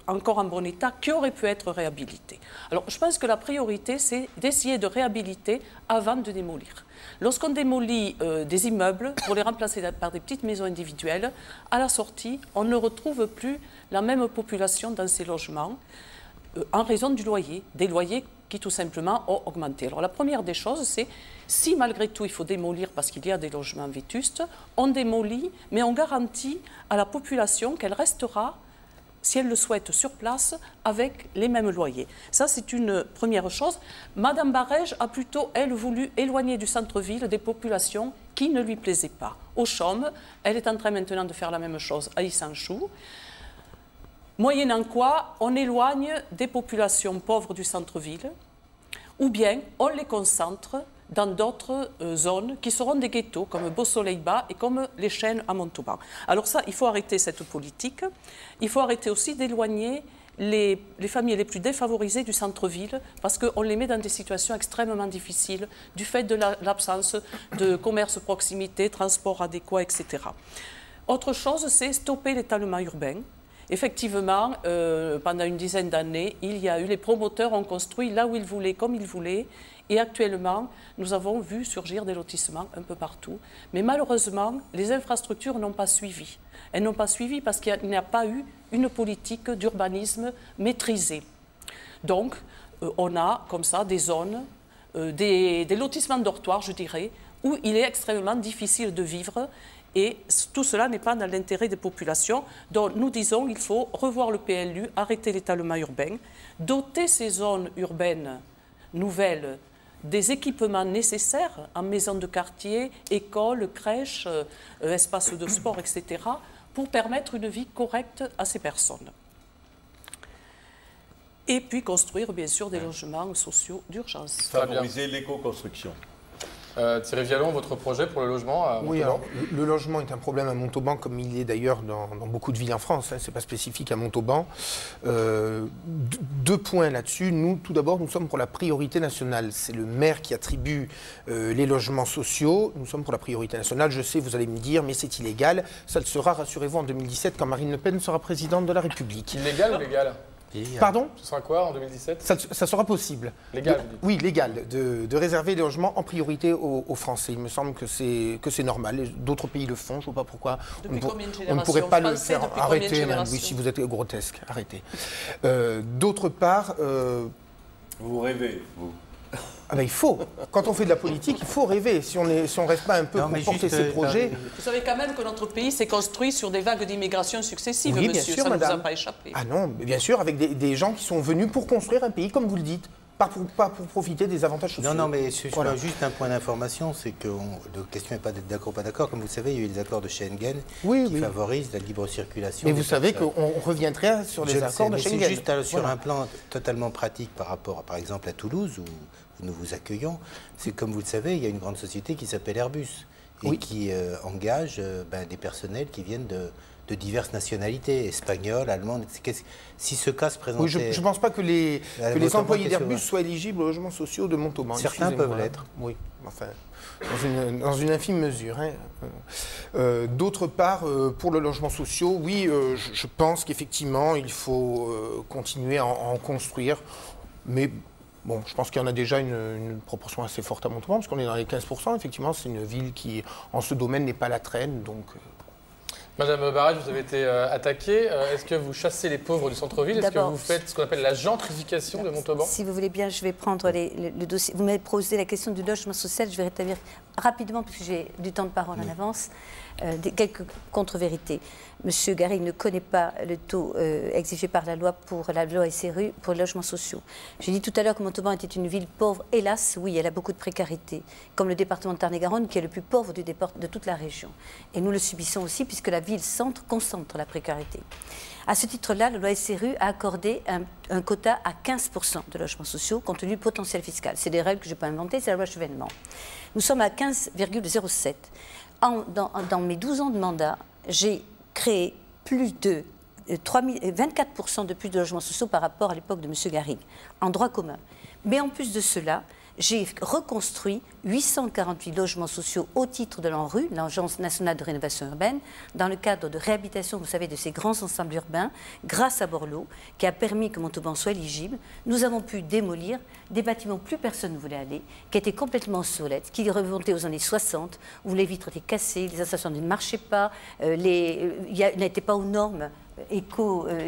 encore en bon état, qui auraient pu être réhabilités. Alors, je pense que la priorité, c'est d'essayer de réhabiliter avant de démolir. Lorsqu'on démolit des immeubles pour les remplacer par des petites maisons individuelles, à la sortie, on ne retrouve plus la même population dans ces logements en raison du loyer, des loyers qui tout simplement ont augmenté. Alors la première des choses, c'est si malgré tout il faut démolir parce qu'il y a des logements vétustes, on démolit, mais on garantit à la population qu'elle restera, si elle le souhaite, sur place avec les mêmes loyers. Ça, c'est une première chose. Madame Barège a plutôt, elle, voulu éloigner du centre-ville des populations qui ne lui plaisaient pas. Aux Chaumes, elle est en train maintenant de faire la même chose à Issanchou. moyennant quoi on éloigne des populations pauvres du centre-ville, ou bien on les concentre dans d'autres zones qui seront des ghettos, comme Beau-Soleil-Bas et comme les Chênes à Montauban. Alors ça, il faut arrêter cette politique. Il faut arrêter aussi d'éloigner les familles les plus défavorisées du centre-ville, parce qu'on les met dans des situations extrêmement difficiles du fait de l'absence de commerce proximité, transport adéquat, etc. Autre chose, c'est stopper l'étalement urbain. Effectivement, pendant une dizaine d'années, les promoteurs ont construit là où ils voulaient, comme ils voulaient. Et actuellement, nous avons vu surgir des lotissements un peu partout. Mais malheureusement, les infrastructures n'ont pas suivi. Elles n'ont pas suivi parce qu'il n'y a pas eu une politique d'urbanisme maîtrisée. Donc, on a comme ça des zones, des lotissements dortoirs, je dirais, où il est extrêmement difficile de vivre. Et tout cela n'est pas dans l'intérêt des populations. Donc nous disons qu'il faut revoir le PLU, arrêter l'étalement urbain, doter ces zones urbaines nouvelles des équipements nécessaires en maisons de quartier, écoles, crèches, espaces de sport, etc., pour permettre une vie correcte à ces personnes. Et puis construire, bien sûr, des logements sociaux d'urgence. Favoriser l'éco-construction. Thierry Vialon, votre projet pour le logement à Montauban? Oui, alors, le logement est un problème à Montauban, comme il est d'ailleurs dans beaucoup de villes en France. Hein, ce n'est pas spécifique à Montauban. 2 points là-dessus. Nous, tout d'abord, nous sommes pour la priorité nationale. C'est le maire qui attribue les logements sociaux. Nous sommes pour la priorité nationale. Je sais, vous allez me dire, mais c'est illégal. Ça le sera, rassurez-vous, en 2017, quand Marine Le Pen sera présidente de la République. Illégal ou légal? Pardon? Ce sera quoi en 2017? Ça sera possible. Légal, vous dites? Oui, légal, de réserver les logements en priorité aux Français. Il me semble que c'est normal. D'autres pays le font. Je ne vois pas pourquoi on ne pourrait pas le faire. Arrêtez, madame, oui, si vous êtes grotesque, arrêtez. D'autre part... Vous rêvez, vous? Ah ben, il faut. Quand on fait de la politique, il faut rêver. Si on ne reste pas un peu pour porter ses projets... Vous savez quand même que notre pays s'est construit sur des vagues d'immigration successives, oui, monsieur. Sûr, ça madame. ne vous a pas échappé. Ah non, bien sûr, avec des gens qui sont venus pour construire un pays, comme vous le dites. Pas pour profiter des avantages sociaux. Non, mais voilà. Juste un point d'information, c'est que la question n'est pas d'être d'accord ou pas d'accord. Comme vous le savez, il y a eu les accords de Schengen qui favorisent la libre circulation. Mais vous savez qu'on reviendrait sur les accords de Schengen. C'est juste sur un plan totalement pratique par rapport, par exemple, à Toulouse, où nous vous accueillons. C'est comme vous le savez, il y a une grande société qui s'appelle Airbus et qui engage des personnels qui viennent de diverses nationalités, espagnoles, allemandes. Si ce cas se présentait... Oui, je ne pense pas que les employés d'Airbus soient éligibles aux logements sociaux de Montauban. Certains peuvent l'être. Oui, enfin, dans une infime mesure. Hein. D'autre part, pour le logement social, oui, je pense qu'effectivement, il faut continuer à en construire. Mais bon, je pense qu'il y en a déjà une proportion assez forte à Montauban, parce qu'on est dans les 15%. Effectivement, c'est une ville qui, en ce domaine, n'est pas la traîne. Donc... Madame Barrage, vous avez été attaquée. Est-ce que vous chassez les pauvres du centre-ville? Est-ce que vous faites ce qu'on appelle la gentrification de Montauban? Si vous voulez bien, je vais prendre le dossier. Vous m'avez posé la question du logement social. Je vais rétablir rapidement, puisque j'ai du temps de parole en avance, quelques contre-vérités. Monsieur Garrigue ne connaît pas le taux exigé par la loi pour la loi SRU pour les logements sociaux. J'ai dit tout à l'heure que Montauban était une ville pauvre. Hélas, oui, elle a beaucoup de précarité, comme le département de Tarn-et-Garonne, qui est le plus pauvre de toute la région. Et nous le subissons aussi, puisque la ville-centre concentre la précarité. À ce titre-là, la loi SRU a accordé un quota à 15% de logements sociaux, compte tenu du potentiel fiscal. C'est des règles que je n'ai pas inventées, c'est la loi Chevènement. Nous sommes à 15,07. Dans mes 12 ans de mandat, j'ai créé plus de 24% de plus de logements sociaux par rapport à l'époque de M. Garrigue, en droit commun. Mais en plus de cela, j'ai reconstruit 848 logements sociaux au titre de l'ANRU, l'Agence nationale de rénovation urbaine, dans le cadre de réhabilitation, vous savez, de ces grands ensembles urbains, grâce à Borloo, qui a permis que Montauban soit éligible. Nous avons pu démolir des bâtiments où plus personne ne voulait aller, qui étaient complètement obsolètes, qui remontaient aux années 60, où les vitres étaient cassées, les installations ne marchaient pas, n'étaient pas aux normes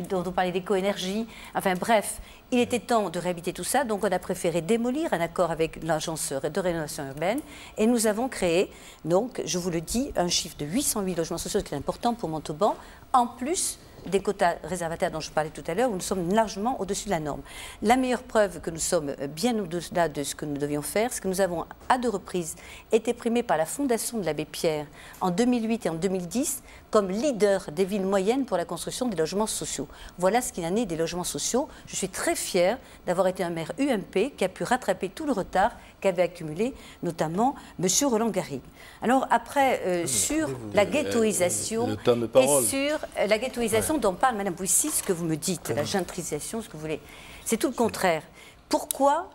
dont on parlait d'éco-énergie. Enfin bref, il était temps de réhabiliter tout ça, donc on a préféré démolir un accord avec l'agence de rénovation urbaine et nous avons créé, donc je vous le dis, un chiffre de 808 logements sociaux qui est important pour Montauban, en plus des quotas réservataires dont je parlais tout à l'heure, où nous sommes largement au-dessus de la norme. La meilleure preuve que nous sommes bien au-delà de ce que nous devions faire, c'est que nous avons à 2 reprises été primés par la Fondation de l'Abbé Pierre en 2008 et en 2010 comme leader des villes moyennes pour la construction des logements sociaux. Voilà ce qu'il en est des logements sociaux. Je suis très fière d'avoir été un maire UMP qui a pu rattraper tout le retard qu'avait accumulé notamment M. Roland Garrigue. Alors après, sur la ghettoisation et sur la ghettoisation dont parle Mme Bouissy, ce que vous me dites, la gentrisation, ce que vous voulez, c'est tout le contraire. Pourquoi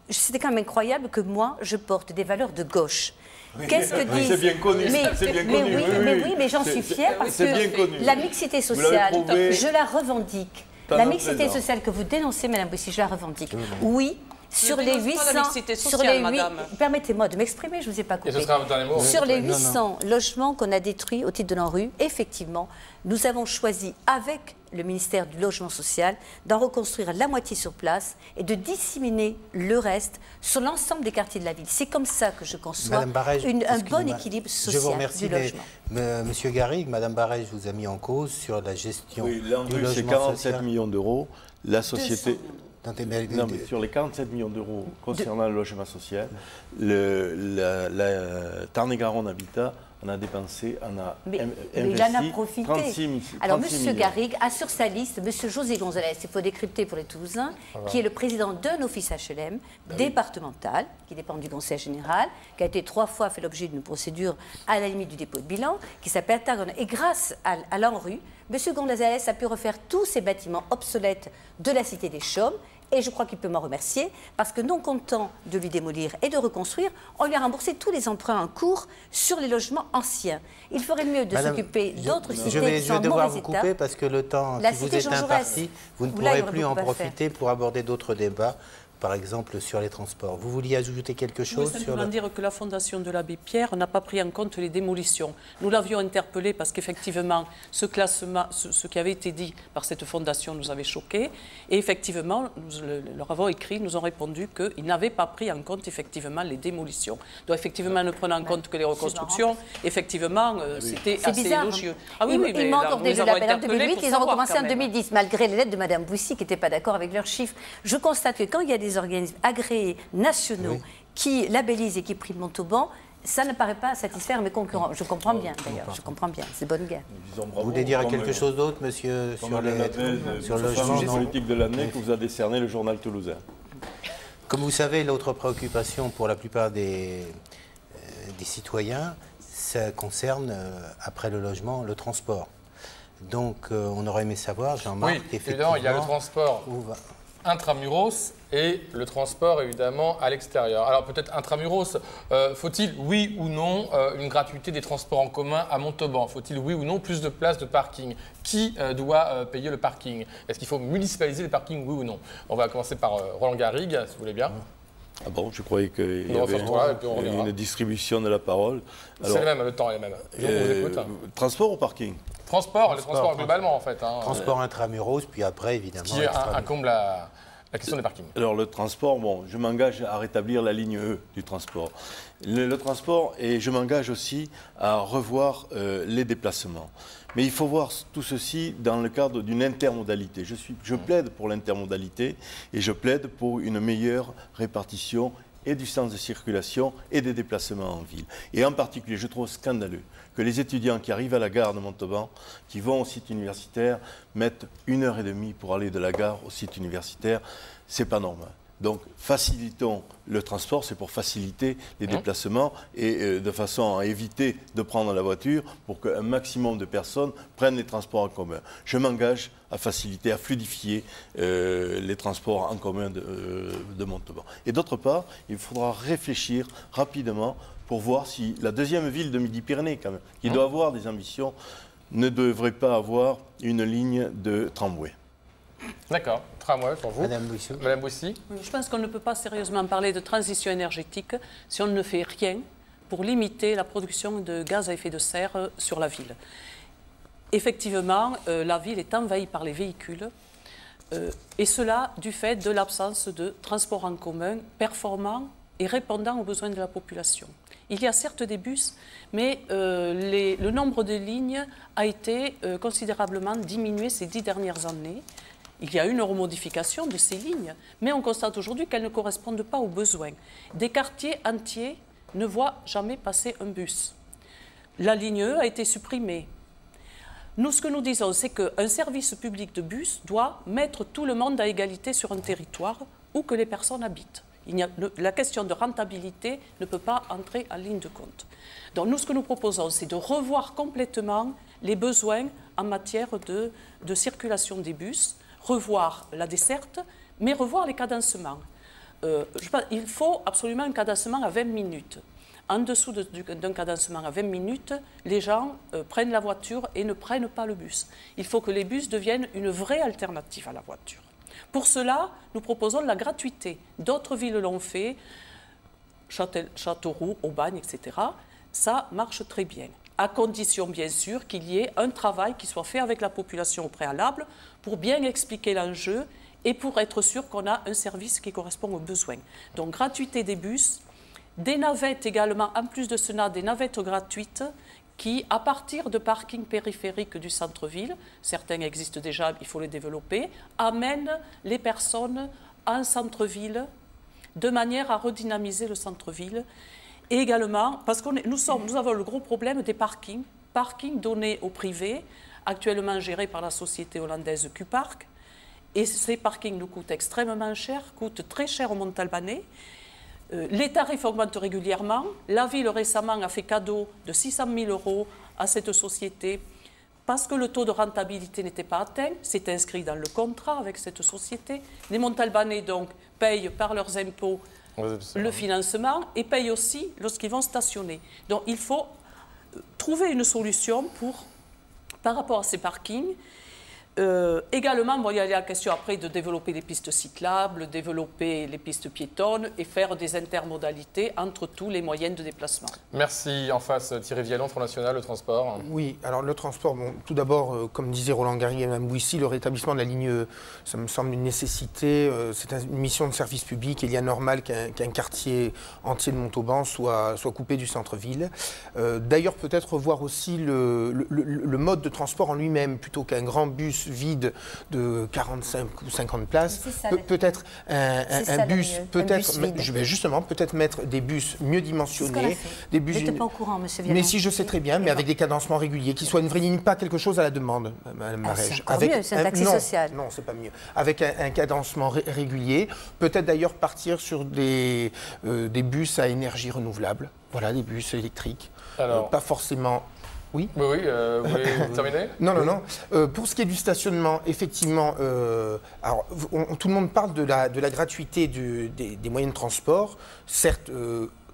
c'était quand même incroyable que moi, je porte des valeurs de gauche. Qu'est-ce que disent... C'est bien connu, c'est bien connu. Oui, mais j'en suis fière parce que la mixité sociale, je la revendique. La mixité sociale que vous dénoncez, Mme Bouissy, je la revendique. Oui. Sur les 800, permettez-moi de m'exprimer, je ne vous ai pas coupé. Sur les 800 logements qu'on a détruits au titre de l'ANRU, effectivement, nous avons choisi avec le ministère du Logement Social d'en reconstruire la moitié sur place et de disséminer le reste sur l'ensemble des quartiers de la ville. C'est comme ça que je conçois un bon équilibre social du logement. Monsieur Garrigue, Mme Barège vous a mis en cause sur la gestion du logement social. C'est 47 millions d'euros. La société... Non, mais sur les 47 millions d'euros concernant le logement social, la Tarn-et-Garonne Habitat en a dépensé, mais il en a profité. 36 millions. Alors, M. Garrigue a sur sa liste M. José Gonzalez, il faut décrypter pour les Toulousains, qui est le président d'un office HLM départemental, qui dépend du Conseil général, qui a été 3 fois fait l'objet d'une procédure à la limite du dépôt de bilan, qui s'appelle Tarn. Et grâce à l'ANRU, M. Gonzalez a pu refaire tous ces bâtiments obsolètes de la Cité des Chaumes. Et je crois qu'il peut m'en remercier, parce que non content de lui démolir et de reconstruire, on lui a remboursé tous les emprunts en cours sur les logements anciens. Il ferait mieux de s'occuper d'autres cités qui sont en mauvais état. Je vais devoir vous couper parce que le temps qui vous est imparti, vous ne pourrez plus en profiter pour aborder d'autres débats. Par exemple, sur les transports. Vous vouliez ajouter quelque chose sur simplement dire que la Fondation de l'Abbé Pierre n'a pas pris en compte les démolitions. Nous l'avions interpellé parce qu'effectivement, ce classement, ce qui avait été dit par cette fondation nous avait choqués. Et effectivement, nous leur avons écrit, nous ont répondu qu'ils n'avaient pas pris en compte effectivement les démolitions. Donc effectivement, ne prenant en compte que les reconstructions, effectivement, c'était assez élogieux. Ah oui, oui, ils m'ont accordé le label en 2008, ils ont recommencé en 2010, malgré les lettres de Mme Bouissy qui n'était pas d'accord avec leurs chiffres. Je constate que quand il y a des organismes agréés nationaux qui labellisent et qui priment Montauban, ça ne paraît pas satisfaire mes concurrents. Je comprends bien, d'ailleurs. Je comprends bien. C'est bonne guerre. Vous voulez dire quelque chose d'autre, monsieur, sur le logement politique de l'année que vous a décerné le journal toulousain? Comme vous savez, l'autre préoccupation pour la plupart des citoyens, ça concerne, après le logement, le transport. Donc, on aurait aimé savoir, Jean-Marc, effectivement, il y a le transport intramuros et le transport, évidemment, à l'extérieur. Alors, peut-être intramuros, faut-il, oui ou non, une gratuité des transports en commun à Montauban? Faut-il, oui ou non, plus de places de parking? Qui doit payer le parking? Est-ce qu'il faut municipaliser les parkings, oui ou non? On va commencer par Roland Garrigue, si vous voulez bien. Ah bon, je croyais qu'il y avait une distribution de la parole. C'est le même, le temps est le même. Je vous écoute. Transport ou parking? Transport globalement, en fait. Transport intramuros, puis après, évidemment. Ce qui incombe la question des parkings. Alors, le transport, bon, je m'engage à rétablir la ligne E du transport. Le transport, et je m'engage aussi à revoir les déplacements. Mais il faut voir tout ceci dans le cadre d'une intermodalité. Je plaide pour l'intermodalité et je plaide pour une meilleure répartition et du sens de circulation et des déplacements en ville. Et en particulier, je trouve scandaleux que les étudiants qui arrivent à la gare de Montauban, qui vont au site universitaire, mettent 1h30 pour aller de la gare au site universitaire. C'est pas normal. Donc, facilitons le transport, c'est pour faciliter les déplacements et de façon à éviter de prendre la voiture pour qu'un maximum de personnes prennent les transports en commun. Je m'engage à faciliter, à fluidifier les transports en commun de Montauban. Et d'autre part, il faudra réfléchir rapidement pour voir si la deuxième ville de Midi-Pyrénées, quand même, qui doit avoir des ambitions, ne devrait pas avoir une ligne de tramway. D'accord. Tramway pour vous. Madame Bouissy. Madame Bouissy. Je pense qu'on ne peut pas sérieusement parler de transition énergétique si on ne fait rien pour limiter la production de gaz à effet de serre sur la ville. Effectivement, la ville est envahie par les véhicules, et cela du fait de l'absence de transports en commun performants et répondant aux besoins de la population. Il y a certes des bus, mais le nombre de lignes a été considérablement diminué ces 10 dernières années. Il y a une remodification de ces lignes, mais on constate aujourd'hui qu'elles ne correspondent pas aux besoins. Des quartiers entiers ne voient jamais passer un bus. La ligne E a été supprimée. Nous, ce que nous disons, c'est qu'un service public de bus doit mettre tout le monde à égalité sur un territoire où que les personnes habitent. La question de rentabilité ne peut pas entrer en ligne de compte. Donc nous, ce que nous proposons, c'est de revoir complètement les besoins en matière de circulation des bus, revoir la desserte, mais revoir les cadencements. Il faut absolument un cadencement à 20 minutes. En dessous d'un cadencement à 20 minutes, les gens prennent la voiture et ne prennent pas le bus. Il faut que les bus deviennent une vraie alternative à la voiture. Pour cela, nous proposons la gratuité. D'autres villes l'ont fait, Châteauroux, Aubagne, etc. Ça marche très bien, à condition bien sûr qu'il y ait un travail qui soit fait avec la population au préalable pour bien expliquer l'enjeu et pour être sûr qu'on a un service qui correspond aux besoins. Donc gratuité des bus, des navettes également, en plus de cela, des navettes gratuites qui, à partir de parkings périphériques du centre-ville, certains existent déjà, il faut les développer, amènent les personnes en centre-ville de manière à redynamiser le centre-ville. Et également, parce que nous avons le gros problème des parkings donnés au privé, actuellement gérés par la société hollandaise Q-Park. Et ces parkings nous coûtent extrêmement cher, coûtent très cher au Montalbanais. Les tarifs augmentent régulièrement. La ville récemment a fait cadeau de 600 000 € à cette société parce que le taux de rentabilité n'était pas atteint. C'est inscrit dans le contrat avec cette société. Les Montalbanais donc payent par leurs impôts le financement et payent aussi lorsqu'ils vont stationner. Donc il faut trouver une solution par rapport à ces parkings. Également, bon, il y a la question après de développer les pistes cyclables, développer les pistes piétonnes et faire des intermodalités entre tous les moyens de déplacement. Merci. En face, Thierry Vialon, Front National, le transport. Oui, alors le transport, bon, tout d'abord, comme disait Roland Garry et Mme Bouissy, le rétablissement de la ligne E, ça me semble une nécessité. C'est une mission de service public. Il y a normal qu'un quartier entier de Montauban soit coupé du centre-ville. D'ailleurs, peut-être revoir aussi le mode de transport en lui-même, plutôt qu'un grand bus vide de 45 ou 50 places, peut-être un bus, je vais justement peut-être mettre des bus mieux dimensionnés, des bus. Je n'étais pas au courant, monsieur Vialon. Mais si je sais très bien, mais avec des cadencements réguliers, qui soient une vraie ligne, pas quelque chose à la demande, Madame Marège. C'est mieux, c'est un taxi social. Non, c'est pas mieux. Avec un cadencement régulier, peut-être d'ailleurs partir sur des bus à énergie renouvelable. Voilà, des bus électriques. Alors, pas forcément. Oui. Vous voulez terminer? Non. Pour ce qui est du stationnement, effectivement, alors, tout le monde parle de la gratuité des moyens de transport. Certes,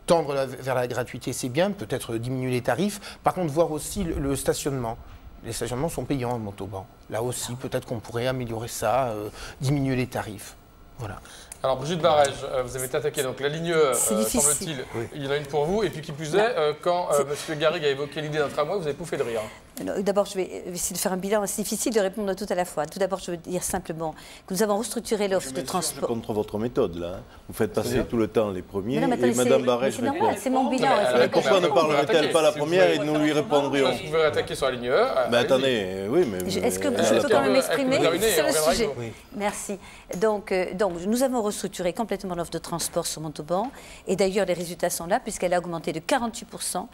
tendre vers la gratuité, c'est bien, peut-être diminuer les tarifs. Par contre, voir aussi le stationnement. Les stationnements sont payants à Montauban. Là aussi, peut-être qu'on pourrait améliorer ça, diminuer les tarifs. Voilà. Alors Brigitte Barège, vous avez été attaqué, donc la ligne E, semble-t-il, il y en a une pour vous, et puis qui plus est, quand M. Garrigue a évoqué l'idée d'un tramway, vous avez pouffé de rire. D'abord, je vais essayer de faire un bilan. C'est difficile de répondre à tout à la fois. Tout d'abord, je veux dire simplement que nous avons restructuré l'offre de transport. Je suis contre votre méthode, là. Vous faites passer tout le temps les premiers, non, et Mme Barège répond. C'est mon bilan. Pourquoi ne parlerait-elle pas la première et nous lui répondrions? Vous pouvez attaquer sur la ligne E. Mais attendez, oui, mais... Est-ce que je peux quand même m'exprimer sur le sujet? Oui. Merci. Donc, nous avons restructuré complètement l'offre de transport sur Montauban. Et d'ailleurs, les résultats sont là, puisqu'elle a augmenté de 48%.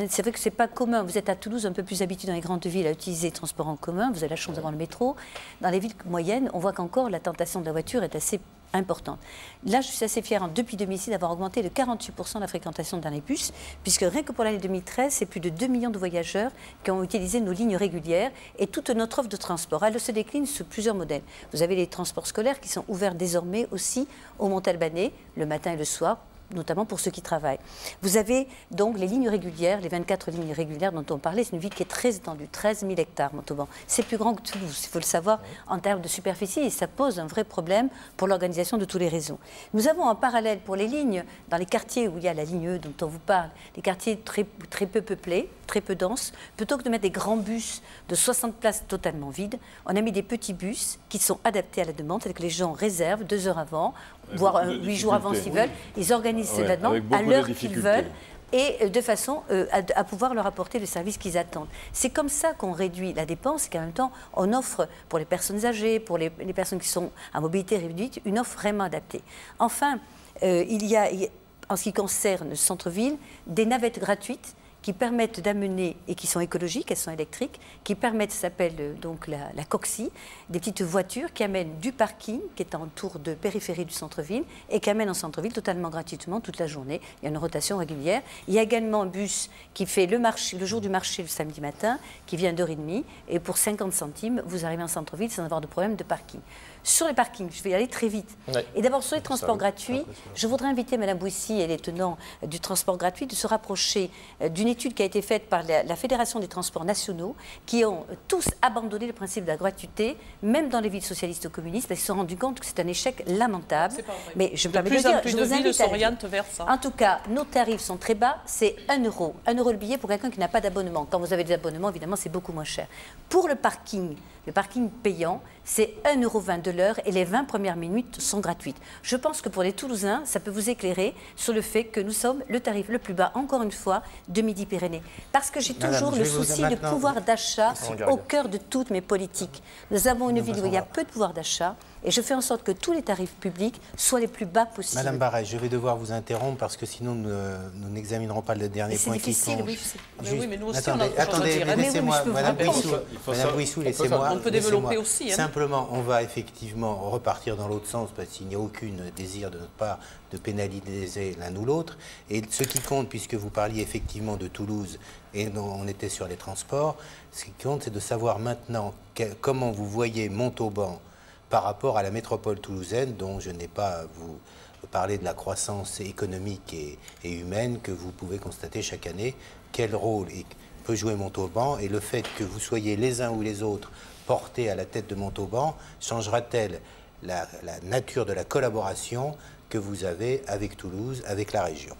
C'est vrai que ce n'est pas commun. Vous êtes à Toulouse, un peu plus habitué dans les grandes villes à utiliser les transports en commun. Vous avez la chance d'avoir le métro. Dans les villes moyennes, on voit qu'encore la tentation de la voiture est assez importante. Là, je suis assez fière, depuis 2006, d'avoir augmenté de 48% la fréquentation dans les bus, puisque rien que pour l'année 2013, c'est plus de 2 millions de voyageurs qui ont utilisé nos lignes régulières et toute notre offre de transport. Elle se décline sur plusieurs modèles. Vous avez les transports scolaires qui sont ouverts désormais aussi au Montalbanais, le matin et le soir, notamment pour ceux qui travaillent. Vous avez donc les lignes régulières, les 24 lignes régulières dont on parlait. C'est une ville qui est très étendue, 13 000 hectares, Montauban. C'est plus grand que Toulouse, il faut le savoir, en termes de superficie, et ça pose un vrai problème pour l'organisation de tous les réseaux. Nous avons en parallèle pour les lignes, dans les quartiers où il y a la ligne E dont on vous parle, les quartiers très peu peuplés, très peu denses, plutôt que de mettre des grands bus de 60 places totalement vides, on a mis des petits bus qui sont adaptés à la demande, c'est-à-dire que les gens réservent 2 heures avant, voire 8 jours avant s'ils veulent, ils organisent l'événement à l'heure qu'ils veulent, et de façon à pouvoir leur apporter le service qu'ils attendent. C'est comme ça qu'on réduit la dépense et qu'en même temps, on offre pour les personnes âgées, pour les personnes qui sont à mobilité réduite, une offre vraiment adaptée. Enfin, il y a, en ce qui concerne le centre-ville, des navettes gratuites qui permettent d'amener, et qui sont écologiques, elles sont électriques, qui permettent, ça s'appelle donc la Coxie, des petites voitures qui amènent du parking, qui est en tour de périphérie du centre-ville, et qui amènent en centre-ville totalement gratuitement toute la journée. Il y a une rotation régulière. Il y a également un bus qui fait le jour du marché le samedi matin, qui vient d'1h30, et pour 50 centimes, vous arrivez en centre-ville sans avoir de problème de parking. Sur les parkings, je vais y aller très vite. Ouais. Et d'abord, sur les transports gratuits, je voudrais inviter Mme Bouissy et les tenants du transport gratuit de se rapprocher d'une étude qui a été faite par la Fédération des transports nationaux, qui ont tous abandonné le principe de la gratuité, même dans les villes socialistes ou communistes, parce qu'ils se sont rendus compte que c'est un échec lamentable. Mais je me permets de dire, je vous invite à vers ça. En tout cas, nos tarifs sont très bas, c'est 1 euro. 1 euro le billet pour quelqu'un qui n'a pas d'abonnement. Quand vous avez des abonnements, évidemment, c'est beaucoup moins cher. Pour le parking payant, c'est 1,20 euro de l'heure et les 20 premières minutes sont gratuites. Je pense que pour les Toulousains, ça peut vous éclairer sur le fait que nous sommes le tarif le plus bas, encore une fois, de Midi-Pyrénées. Parce que j'ai toujours le souci de pouvoir d'achat au cœur de toutes mes politiques. Nous avons une ville où il y a peu de pouvoir d'achat et je fais en sorte que tous les tarifs publics soient les plus bas possibles. Madame Barrès, je vais devoir vous interrompre parce que sinon nous n'examinerons pas le dernier point qui sont... C'est difficile, oui. Oui, mais nous aussi, attendez, laissez-moi, Madame Bouissou, laissez-moi. On peut développer aussi. Simplement, on va effectivement repartir dans l'autre sens parce qu'il n'y a aucun désir de notre part de pénaliser l'un ou l'autre. Et ce qui compte, puisque vous parliez effectivement de Toulouse et on était sur les transports, ce qui compte, c'est de savoir maintenant comment vous voyez Montauban par rapport à la métropole toulousaine, dont je n'ai pas à vous parler de la croissance économique et humaine que vous pouvez constater chaque année. Quel rôle peut jouer Montauban et le fait que vous soyez les uns ou les autres portés à la tête de Montauban changera-t-elle la nature de la collaboration que vous avez avec Toulouse, avec la région?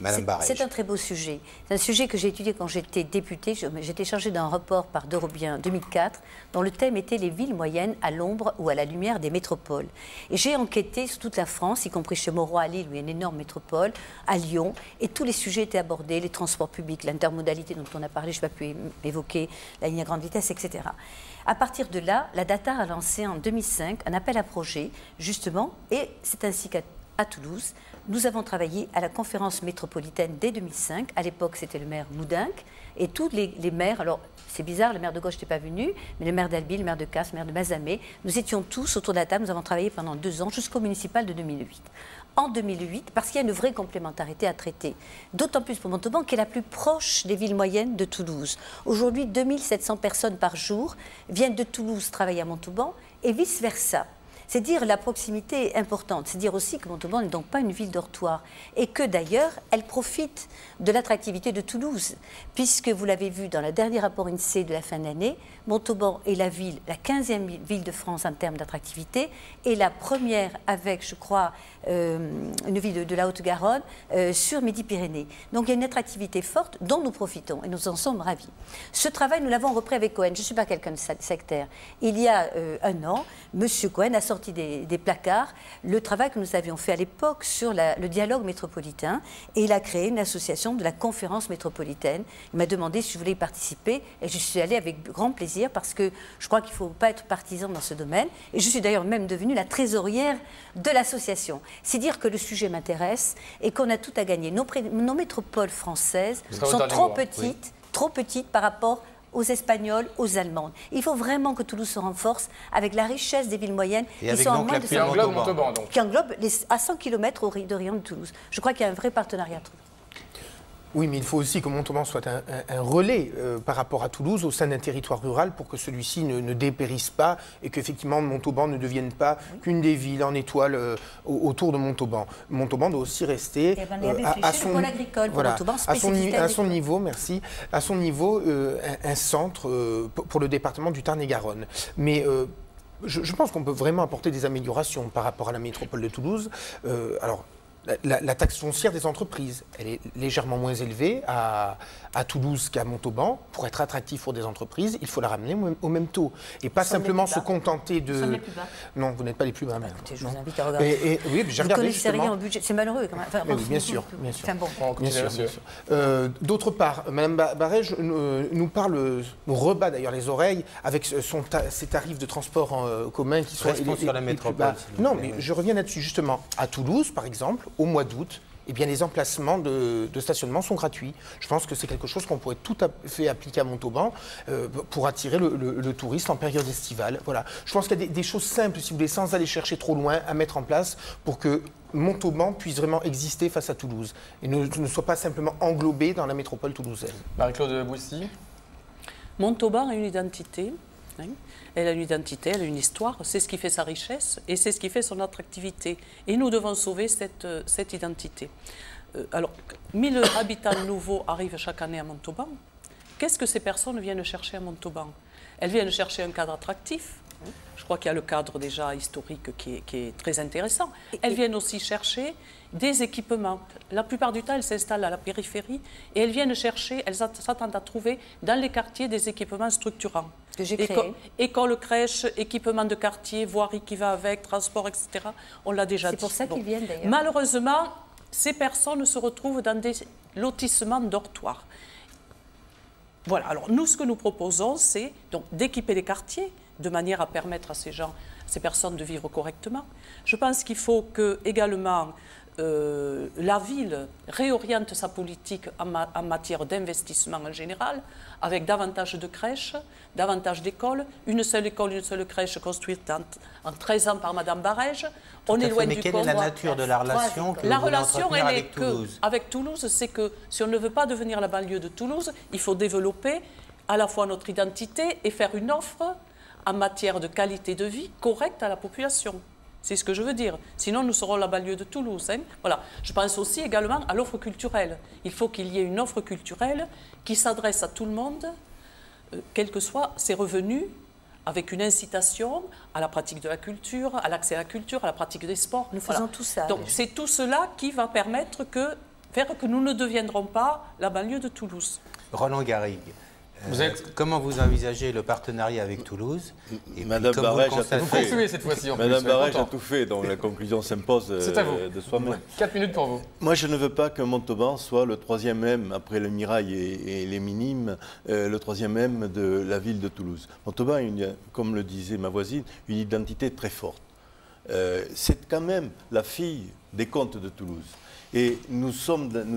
Madame Barrès. C'est un très beau sujet. C'est un sujet que j'ai étudié quand j'étais députée. J'étais chargée d'un rapport par Dorobien 2004, dont le thème était les villes moyennes à l'ombre ou à la lumière des métropoles. Et j'ai enquêté sur toute la France, y compris chez Mauroy à Lille, où il y a une énorme métropole, à Lyon, et tous les sujets étaient abordés, les transports publics, l'intermodalité dont on a parlé, je n'ai pas pu évoquer la ligne à grande vitesse, etc. À partir de là, la DATAR a lancé en 2005 un appel à projet, justement, et c'est ainsi qu'à Toulouse, nous avons travaillé à la conférence métropolitaine dès 2005. À l'époque, c'était le maire Moudinque et tous les maires. Alors, c'est bizarre, le maire de gauche n'était pas venu, mais le maire d'Albi, le maire de Castres, le maire de Mazamet, nous étions tous autour de la table. Nous avons travaillé pendant 2 ans jusqu'au municipal de 2008. En 2008, parce qu'il y a une vraie complémentarité à traiter, d'autant plus pour Montauban, qui est la plus proche des villes moyennes de Toulouse. Aujourd'hui, 2700 personnes par jour viennent de Toulouse travailler à Montauban et vice-versa. C'est dire la proximité est importante. C'est dire aussi que Montauban n'est donc pas une ville dortoir et que d'ailleurs, elle profite de l'attractivité de Toulouse. Puisque vous l'avez vu dans le dernier rapport INSEE de la fin d'année, Montauban est la 15e ville de France en termes d'attractivité et la première avec, je crois, une ville de la Haute-Garonne sur Midi-Pyrénées. Donc il y a une attractivité forte dont nous profitons et nous en sommes ravis. Ce travail, nous l'avons repris avec Cohen. Je ne suis pas quelqu'un de sectaire. Il y a 1 an, M. Cohen a sorti des placards le travail que nous avions fait à l'époque sur le dialogue métropolitain et il a créé une association de la conférence métropolitaine. Il m'a demandé si je voulais y participer et je suis allée avec grand plaisir parce que je crois qu'il ne faut pas être partisan dans ce domaine et je suis d'ailleurs même devenue la trésorière de l'association. C'est dire que le sujet m'intéresse et qu'on a tout à gagner. Nos métropoles françaises sont trop petites par rapport aux Espagnols, aux Allemandes. Il faut vraiment que Toulouse se renforce avec la richesse des villes moyennes qui sont en moins de 100 Montauban, qui englobe à 100 km de rayon de Toulouse. Je crois qu'il y a un vrai partenariat. Oui, mais il faut aussi que Montauban soit un relais par rapport à Toulouse au sein d'un territoire rural pour que celui-ci ne dépérisse pas et qu'effectivement Montauban ne devienne pas qu'une des villes en étoile autour de Montauban. Montauban doit aussi rester à son niveau, merci, à son niveau un centre pour le département du Tarn-et-Garonne. Mais je pense qu'on peut vraiment apporter des améliorations par rapport à la métropole de Toulouse. Alors, la taxe foncière des entreprises. Elle est légèrement moins élevée à Toulouse qu'à Montauban. Pour être attractif pour des entreprises, il faut la ramener au même taux. Et pas simplement se contenter de... Nous sommes les plus bas. Non, vous n'êtes pas les plus bas. Écoutez, je vous invite à regarder. Oui, j'ai regardé connaissez justement. rien au budget, c'est malheureux quand même. Enfin, Oui, bien sûr, bien sûr. Enfin, bon. On continue, Bien sûr, monsieur. bien sûr. D'autre part, Mme Barège nous rebat d'ailleurs les oreilles avec ses tarifs de transport en commun qui sont Restons sur la les plus métropole, bas. s'il vous Non, plaît, mais oui. je reviens là-dessus justement. À Toulouse, par exemple, au mois d'août, eh bien, les emplacements de stationnement sont gratuits. Je pense que c'est quelque chose qu'on pourrait tout à fait appliquer à Montauban pour attirer le touriste en période estivale. Voilà. Je pense qu'il y a des choses simples, si vous voulez, sans aller chercher trop loin, à mettre en place pour que Montauban puisse vraiment exister face à Toulouse et ne soit pas simplement englobé dans la métropole toulousaine. Marie-Claude Boussy. Montauban a une identité. Hein. Elle a une identité, elle a une histoire. C'est ce qui fait sa richesse et c'est ce qui fait son attractivité. Et nous devons sauver cette identité. Alors, 1000 habitants nouveaux arrivent chaque année à Montauban. Qu'est-ce que ces personnes viennent chercher à Montauban? Elles viennent chercher un cadre attractif. Je crois qu'il y a le cadre déjà historique qui est très intéressant. Elles viennent aussi chercher des équipements. La plupart du temps, elles s'installent à la périphérie et elles viennent chercher, elles s'attendent à trouver dans les quartiers des équipements structurants. Que j'ai créé. École, crèche, équipement de quartier, voirie qui va avec, transport, etc. On l'a déjà dit. C'est pour ça qu'ils viennent d'ailleurs. Malheureusement, ces personnes se retrouvent dans des lotissements dortoirs. Voilà, alors nous, ce que nous proposons, c'est donc d'équiper les quartiers de manière à permettre à ces personnes de vivre correctement. Je pense qu'il faut que, également, la ville réoriente sa politique en matière d'investissement en général, avec davantage de crèches, davantage d'écoles, une seule école, une seule crèche construite en 13 ans par Mme Barège. On est loin Mais du quelle est la compte. nature de la relation que La vous voulez relation, entretenir elle est avec Toulouse? avec Toulouse, c'est que si on ne veut pas devenir la banlieue de Toulouse, il faut développer à la fois notre identité et faire une offre en matière de qualité de vie correcte à la population. C'est ce que je veux dire. Sinon, nous serons la banlieue de Toulouse. Hein. Voilà. Je pense aussi également à l'offre culturelle. Il faut qu'il y ait une offre culturelle qui s'adresse à tout le monde, quels que soient ses revenus, avec une incitation à la pratique de la culture, à l'accès à la culture, à la pratique des sports. Nous faisons tout ça. Donc c'est tout cela qui va permettre faire que nous ne deviendrons pas la banlieue de Toulouse. Roland Garrigue, comment vous envisagez le partenariat avec Toulouse? Et Madame comme vous le Barège a constatez- tout Vous concluez cette fois-ci en Madame plus. soyez Barège a content. tout fait, donc la conclusion s'impose C'est à vous. de soi-même. 4 minutes pour vous. Moi, je ne veux pas que Montauban soit le troisième M, après le Mirail et les Minimes, le troisième M de la ville de Toulouse. Montauban a, comme le disait ma voisine, une identité très forte. C'est quand même la fille des comtes de Toulouse. Et nous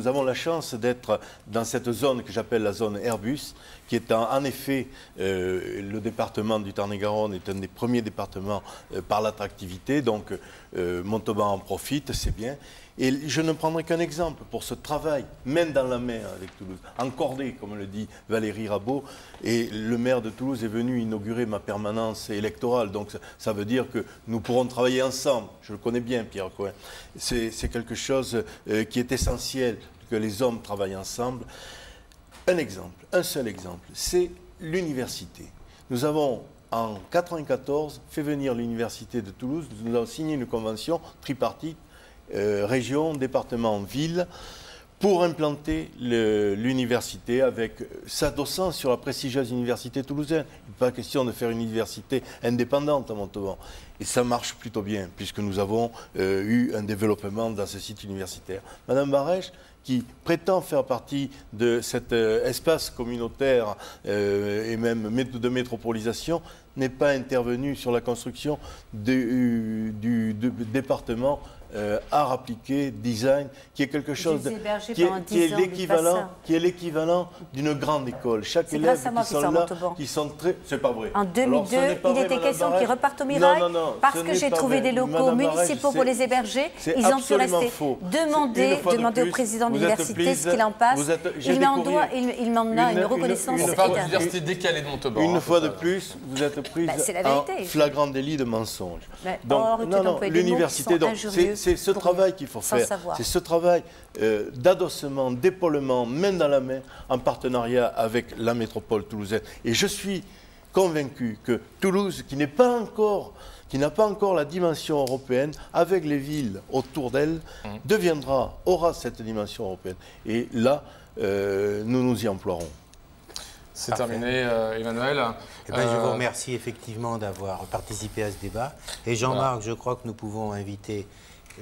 avons la chance d'être dans cette zone que j'appelle la zone Airbus, qui est en effet, le département du Tarn-et-Garonne est un des premiers départements par l'attractivité, donc Montauban en profite, c'est bien. Et je ne prendrai qu'un exemple pour ce travail, main dans la main avec Toulouse, encordé, comme le dit Valérie Rabault. Et le maire de Toulouse est venu inaugurer ma permanence électorale. Donc ça veut dire que nous pourrons travailler ensemble. Je le connais bien, Pierre Cohen. C'est quelque chose qui est essentiel, que les hommes travaillent ensemble. Un exemple, un seul exemple, c'est l'université. Nous avons, en 1994, fait venir l'université de Toulouse. Nous avons signé une convention tripartite, région, département, ville, pour implanter l'université avec s'adossant sur la prestigieuse université toulousaine. Il n'est pas question de faire une université indépendante à Montauban. Et ça marche plutôt bien, puisque nous avons eu un développement dans ce site universitaire. Madame Barège, qui prétend faire partie de cet espace communautaire et même de métropolisation, n'est pas intervenue sur la construction du département art appliqué, design, qui est quelque chose qui est l'équivalent d'une grande école. Chaque élève qui sont là, qui sont très... C'est pas vrai. En 2002, il était question qu'ils repartent au Mirail parce que j'ai trouvé des locaux municipaux pour les héberger. Ils ont pu rester. Demandez au président de l'université ce qu'il en passe. Il m'en a une reconnaissance. On parle d'université décalée de Montauban. Une fois de plus, vous êtes prise en flagrant délit de mensonge. Donc, non, l'université, c'est ce travail qu'il faut faire. C'est ce travail d'adossement, d'épaulement, main dans la main, en partenariat avec la métropole toulousaine. Et je suis convaincu que Toulouse, qui n'a pas encore la dimension européenne, avec les villes autour d'elle, aura cette dimension européenne. Et là, nous nous y emploierons. C'est terminé, Emmanuel. Eh ben, je vous remercie effectivement d'avoir participé à ce débat. Et Jean-Marc, je crois que nous pouvons inviter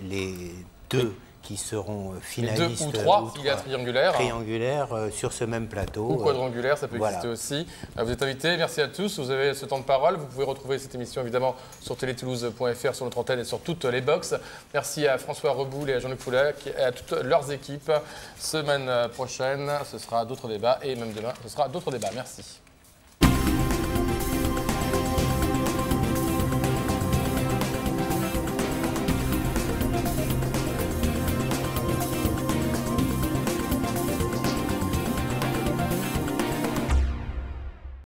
les deux qui seront finalistes. Les 2 ou 3 filières triangulaires sur ce même plateau. Ou quadrangulaires, ça peut exister aussi. Vous êtes invités, merci à tous. Vous avez ce temps de parole. Vous pouvez retrouver cette émission évidemment sur teletoulouse.fr, sur notre antenne et sur toutes les box. Merci à François Reboul et à Jean-Luc Poulet et à toutes leurs équipes. Semaine prochaine, ce sera d'autres débats et même demain, ce sera d'autres débats. Merci.